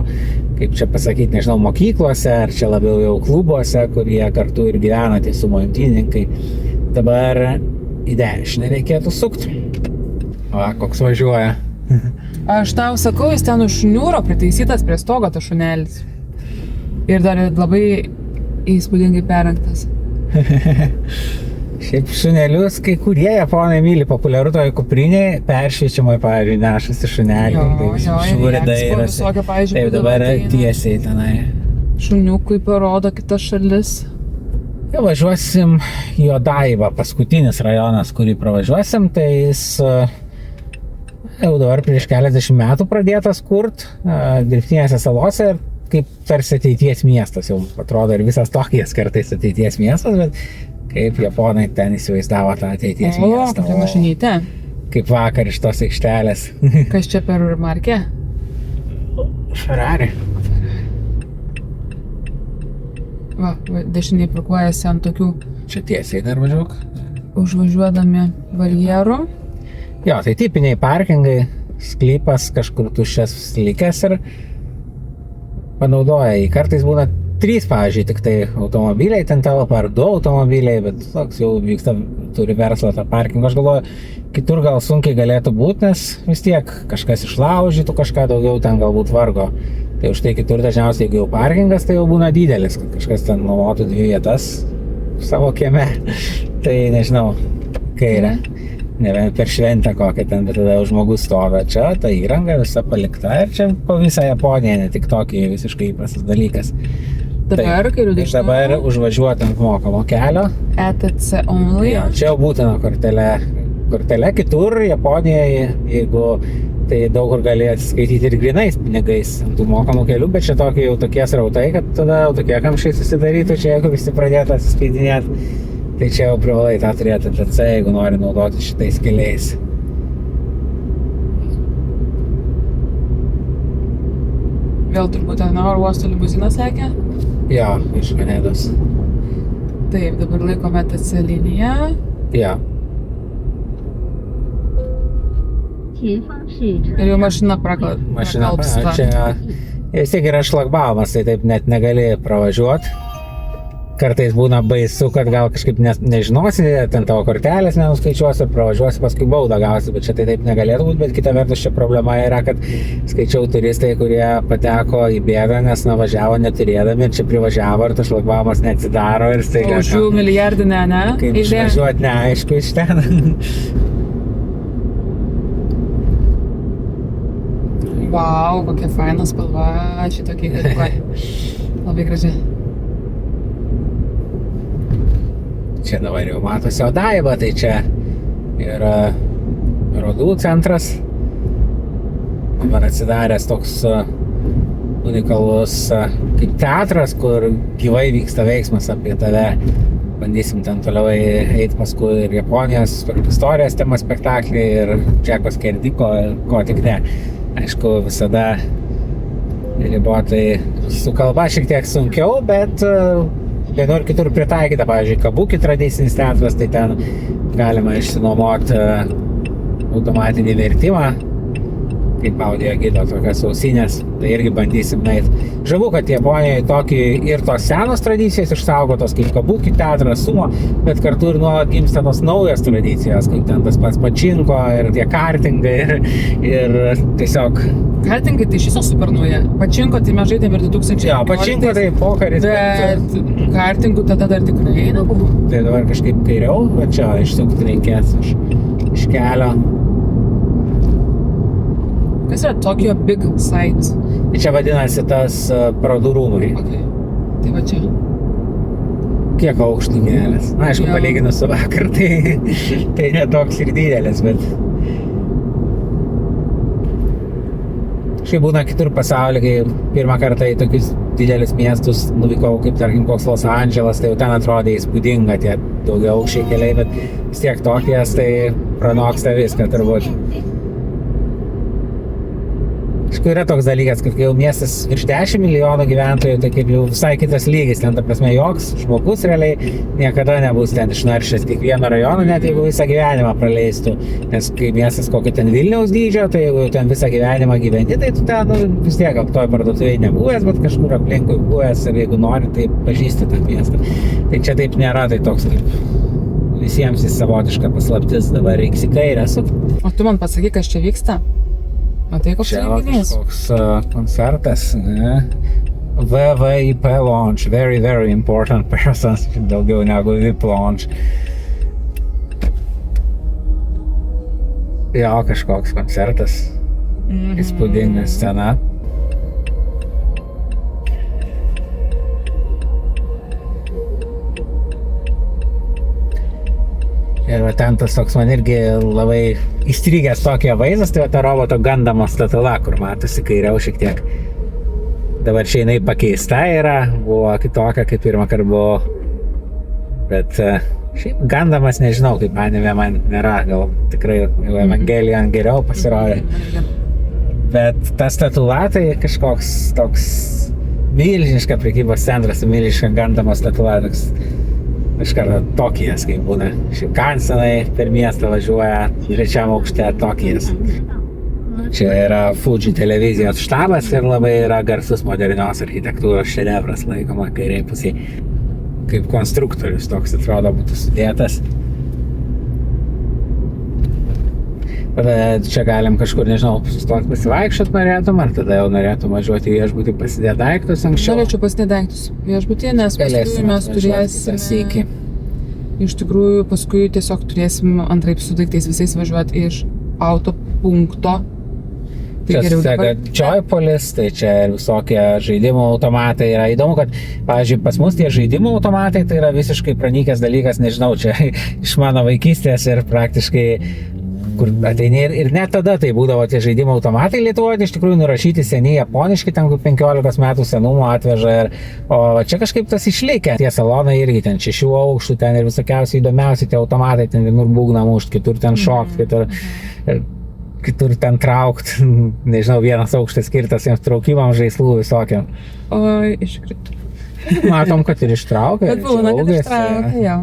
kaip čia pasakyti, nežinau, mokyklose, ar čia labiau jau klubuose, kurie kartu ir gyvena, tai sumo imtynininkai. Dabar į dešinę reikėtų sukti. Va, koks važiuoja. Aš tau sakau, jis ten užniūro pritaisytas prie stogo tas šunelis. Ir dar labai įspūdingai perrengtas. Šiaip šunelius kai kurie japonai myli, populiaru toje kuprinėje, peršviečiamoje, pavyzdžiui, nešasi šunelį. Žiūri dairasi. Taip, dabar tiesiai tenai. Šuniukui parodo kitas šalis. Jau važiuosim į Odaivą, paskutinis rajonas, kurį pravažiuosim, tai jis jau dabar prieš keliasdešimt metų pradėtas kurt dirbtinėse salose ir kaip tarsi ateities miestas, jau atrodo ir visas Tokijas kartais ateities miestas, bet kaip japonai ten įsivaizdavo tą ateities miestą. O, mašinytė. Kaip vakar iš tos aikštelės. Kas čia per markę? Ferrari. Va, dešiniai parkuojasi ant tokių Čia tiesiai dar važiuok. užvažiuodami barjerų. Jo, tai tipiniai parkingai, sklypas kažkur tuščias likęs ir panaudoja jį. Kartais būna 3, pavyzdžiui, tik tai automobiliai ten telpa, ar 2 automobiliai, bet toks jau vyksta, turi verslą tą parkingą. Aš galvoju, kitur gal sunkiai galėtų būti, nes vis tiek kažkas išlaužytų, kažką daugiau ten galbūt vargo. Tai už tai kitur dažniausiai, jeigu jau parkingas, tai jau būna didelis, kad kažkas ten nuomotų 2 vietas savo kieme. Tai nežinau, kairę. Ne vien per šventę kokią ten, bet tada jau žmogus stovi. Čia ta įranga visa palikta ir čia po visą Japoniją, ne tik tokį visiškai įprastas dalykas. Dabar, kai Ir dabar užvažiuoti ant mokamo kelio. ETC only. Jo, čia jau būtina kortelė kitur, Japonijoje, jeigu tai daug kur gali atsiskaityti ir grinais pinigais ant tų mokamų kelių, bet čia jau tokie srautai, kad tada jau tokie kamščiai susidarytų čia, jeigu visi pradėtų atsiskaitinėti. Tai čia jau privalai tą turėti ETC, jeigu nori naudoti šitais keliais. Vėl turbūt ten oro uosto limuzinas sekė. Jo, iš Kanedos. Taip, dabar laikome ETC liniją. Jo. Ir jau mašina Mašina, prakalbsta. čia vis tiek yra šlagbaumas, tai taip net negali pravažiuoti. Kartais būna baisu, kad gal kažkaip nežinosi, ten tavo kortelės nenuskaičiuosi ir pravažiuosi, paskui baudą gausi, bet čia tai taip negalėtų būti, bet kita vertus čia problema yra, kad skaičiau turistai, kurie pateko į bėdą, nes nuvažiavo neturėdami ir čia privažiavo ir tas šlagbaumas neatsidaro ir staiga. Už jų milijardinę, ne? Kaip išvažiuoti neaišku iš ten. Vau, kokia faina spalva, šitokie gatva. Labai graži. Čia dabar jau matosi Odaiba, tai čia yra rodų centras. Dabar atsidaręs toks unikalus kaip teatras, kur gyvai vyksta veiksmas apie tave. Bandysim ten toliau eiti paskui ir Japonijos istorijos temas spektaklį ir Džeko Skerdiko ir ko tik ne. Aišku, visada ribotai su kalba šiek tiek sunkiau, bet vienur kitur pritaikyta, pavyzdžiui, Kabuki tradicinis teatras, tai ten galima išsinuomoti automatinį vertimą, kaip audio gido tokias ausinės, tai irgi bandysim nueiti. Žavu, kad Japonijoje tokį ir tos senos tradicijos išsaugotos, kaip Kabuki teatras, sumo, bet kartu ir nuolat gimsta tos naujos tradicijos, kaip ten tas pats pačinko ir tie kartingai ir tiesiog... Kartingai tai iš viso super nauja. Pačinko tai mes žaidėm ir 2000. Jo, pačinko tai pokaris, bet kartingų tada dar tikrai nebuvo. Tai dabar kažkaip kairiau, bet čia išsukti reikės iš kelio. Kas yra Tokyo Big Sight? Čia vadinasi tas parodų rūmai. Okay. Tai va čia. Kiek aukštų kelias. Na, aišku, Jo. palyginus su vakar, tai netoks ir didelis, bet... Šiaip būna kitur pasaulyje, kai pirmą kartą į tokius didelius miestus nuvykau, kaip tarkim koks Los Andželas, tai jau ten atrodė įspūdinga tie daugiau aukščiai keliai, bet vis tiek Tokijas tai pranoksta viską turbūt. Aišku, yra toks dalykas, kad kai jau miestas virš 10 milijonų gyventojų, tai kaip jau visai kitas lygis, ten ta prasme joks žmogus realiai niekada nebus ten išnaršęs kiekvieno rajono, net jeigu visą gyvenimą praleistų. Nes kai miestas kokio ten Vilniaus dydžio, tai jeigu ten visą gyvenimą gyventi, tai tu ten vis tiek toj parduotuvėje nebuvęs, bet kažkur aplinkui buvęs ir jeigu nori, tai pažįsti tą miestą. Tai čia taip nėra, tai toks kaip visiems jis savotiška paslaptis, dabar reiks į kairę sukti. O tu man pasakyk, kas čia vyksta? Matai, koks Čia renginys? kažkoks koncertas, ne? VVIP launch, very, very important persons, daugiau negu VIP launch. Jo, kažkoks koncertas, įspūdinga scena. Ir va ten tas toks man irgi labai įstrigęs tokie vaizdas, tai va ta roboto Gundamo statula, kur matosi kairiau šiek tiek. Dabar čia jinai pakeista yra, buvo kitokia, kaip pirmą kartą buvo. Bet šiaip Gundamas nežinau, kaip anime man nėra, gal tikrai jau Evangelion geriau pasirodė. Bet ta statula tai kažkoks toks milžiniška prekybos centras, milžiniška Gundamo statula, toks iš karto Tokijas, kaip būna. Šikansenai per miestą važiuoja, trečiam aukšte Tokijas. Čia yra Fuji televizijos štabas ir labai yra garsus modernios architektūros šedevras laikoma kairiai pusiai. Kaip konstruktorius toks atrodo būtų sudėtas. Tada čia galim kažkur, nežinau, sustoti pasivaikščiot norėtum, ar tada jau norėtum važiuoti į viešbutį pasidėti daiktus anksčiau? Norėčiau pasidėti daiktus viešbutį, nes paskui mes turėsime... Iš tikrųjų, paskui tiesiog turėsim antraip su daiktais visais važiuoti iš autopunkto. Čia seka Joypolis, tai čia visokie žaidimų automatai. Yra įdomu, kad, pavyzdžiui, pas mus tie žaidimų automatai tai yra visiškai pranykęs dalykas, nežinau, čia iš mano vaikystės ir praktiškai kur ateini ir net tada tai būdavo tie žaidimų automatai Lietuvoje, iš tikrųjų nurašyti seniai japoniški, ten 15 metų senumo atveža o čia kažkaip tas išlikę. Tie salonai irgi ten 6 aukštų, ten ir visokiausiai įdomiausi tie automatai, ten vienur būgna mušt, kitur ten šokt, kitur ten traukt, nežinau, vienas aukštas skirtas jiems traukimams, žaislų visokiam. Oi, iškrito. Matom, kad ir ištraukia. Bet būna, kad ištraukia, jau.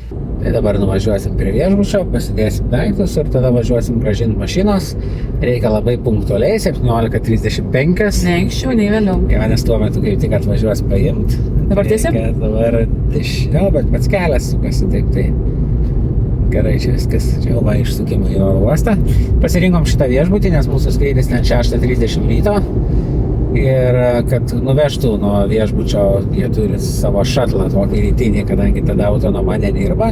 Tai dabar nuvažiuosim prie viešbučio, pasidėsim daiktus ir tada važiuosim grąžinti mašinos. Reikia labai punktualiai, 17:35. Ne anksčiau, nei vėliau. Nes tuo metu kaip tik atvažiuos paimti. Dabar tiesiog? Dabar bet pats kelias sukasi, taip tai. Gerai, čia viskas, čia jau va išsukimą į oro uostą. Pasirinkom šitą viešbutį, nes mūsų skrydis ten 6:30 ryto. Ir kad nuvežtų nuo viešbučio, jie turi savo šatlą tokį rytinį, kadangi tada autonoma nedirba.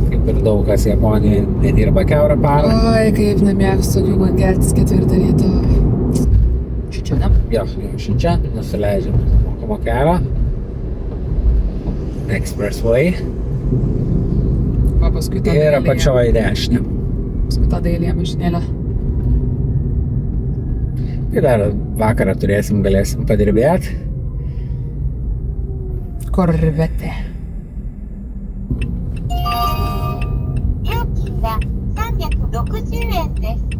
Kaip ir daug kas Japonijoje nedirba kiaurą parą. Oi, kaip nemėgstu tokių geltis 4 ryto. Šičia, ne? Jo, šičia, nusileidžiam mokamo kelio. Expressway. O paskui tą ir apačioje dešinę. Paskui tą dailėje mašinėlę. Tai dar vakarą galėsim padirbėti. Korvetė. 料金は360円です。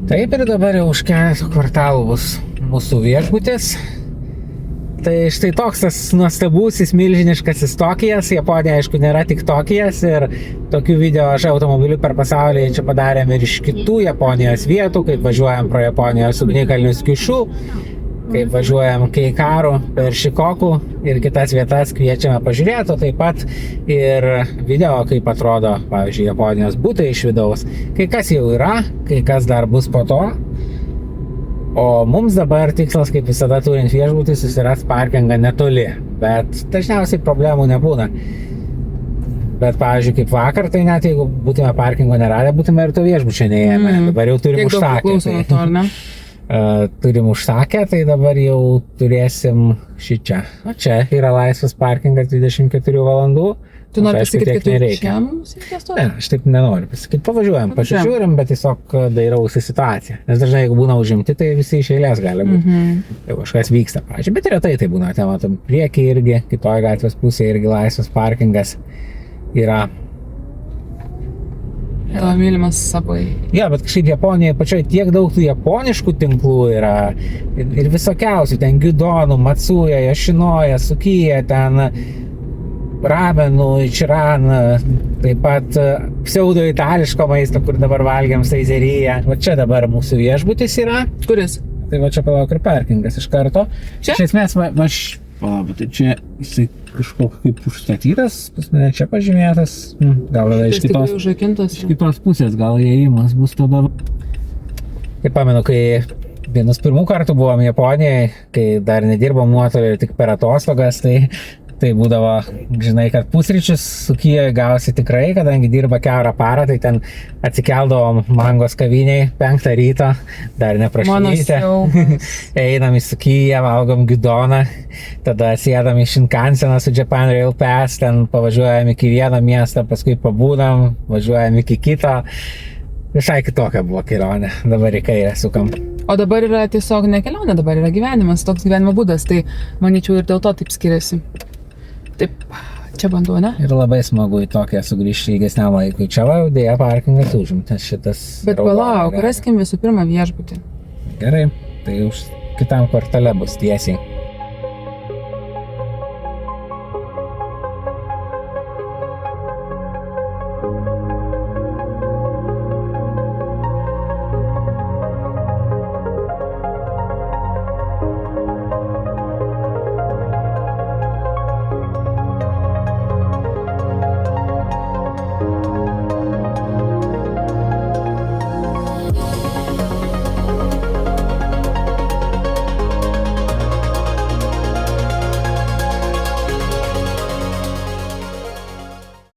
Taip ir dabar jau už keletų kvartalų bus mūsų viešbutis. Tai štai toks tas nuostabusis, milžiniškasis Tokijas. Japonija, aišku, nėra tik Tokijas ir tokių video aš automobilių per pasaulį čia padarėm ir iš kitų Japonijos vietų, kaip važiuojam pro Japonijos ugnikalnius Kyushu, kaip važiuojam Keikaru per Shikoku ir kitas vietas kviečiame pažiūrėti, o taip pat ir video, kaip atrodo, pavyzdžiui, Japonijos butai iš vidaus. Kai kas jau yra, kai kas dar bus po to. O mums dabar tikslas, kaip visada turint viešbutį, susirasti parkingą netoli, bet dažniausiai problemų nebūna. Bet, pavyzdžiui, kaip vakar, tai net jeigu būtume parkingo neradę, būtume ir to viešbučio neėmę. Dabar jau turim užsakę. Turim užsakę, tai dabar jau turėsim šičia. O čia yra laisvas parkingas 24 valandų. Tu nori pasakyti, kad tu šiam Ne, aš taip nenoriu pasakyti. Pavažiuojam, pasižiūrim, bet tiesiog dairausi situaciją. Nes dažnai, jeigu būna užimti, tai visi iš eilės gali būti. Jau kažkas vyksta, pavyzdžiui. Bet retai tai būna. Ten matom, priekį irgi, kitoje gatvės pusėje irgi laisvas parkingas yra. Tavo mylimas Subway. Jo, bet kažkaip Japonijoje pačioje tiek daug tų japoniškų tinklų yra. Ir visokiausių. Ten Gyudonų, Matsuja, Yoshinoya, Sukiya, ten ramenų, Ichiran, taip pat pseudo-itališko maisto, kur dabar valgiam Saizeryje. Va čia dabar mūsų viešbutis yra. Kuris? Tai va čia palauk ir parkingas iš karto. Čia? Iš esmės, palauk, tai čia jisai kažkoks kaip užstatytas, pas mane čia pažymėtas. Gal tada iš kitos pusės, gal įėjimas bus tada. Tai pamenu, kai vienas pirmų kartų buvom Japonijoje, kai dar nedirbom nuotolį ir tik per atostogas, tai būdavo, žinai, kad pusryčius Sukijoje gausi tikrai, kadangi dirba kiaurą parą, tai ten atsikeldom Mangos kaviniai 5 ryto, dar neprašyte. Einam į Sukiją, valgom Gyudoną, tada sėdam į Shinkanseną su Japan Rail Pass, ten pavažiuojam iki vieno miesto, paskui pabūdam, važiuojam iki kito. Visai kitokia buvo kelionė, dabar į kairę sukam. O dabar yra tiesiog ne kelionė, dabar yra gyvenimas, toks gyvenimo būdas, tai manyčiau ir dėl to taip skiriasi. Taip, čia bandau, ne? Ir labai smagu į tokią sugrįžti ilgesniam laikui. Čia va, dėja parkingas užimtas šitas. Bet palauk, raskim visų pirma viešbutį. Gerai, tai už kitam kvartale bus tiesiai.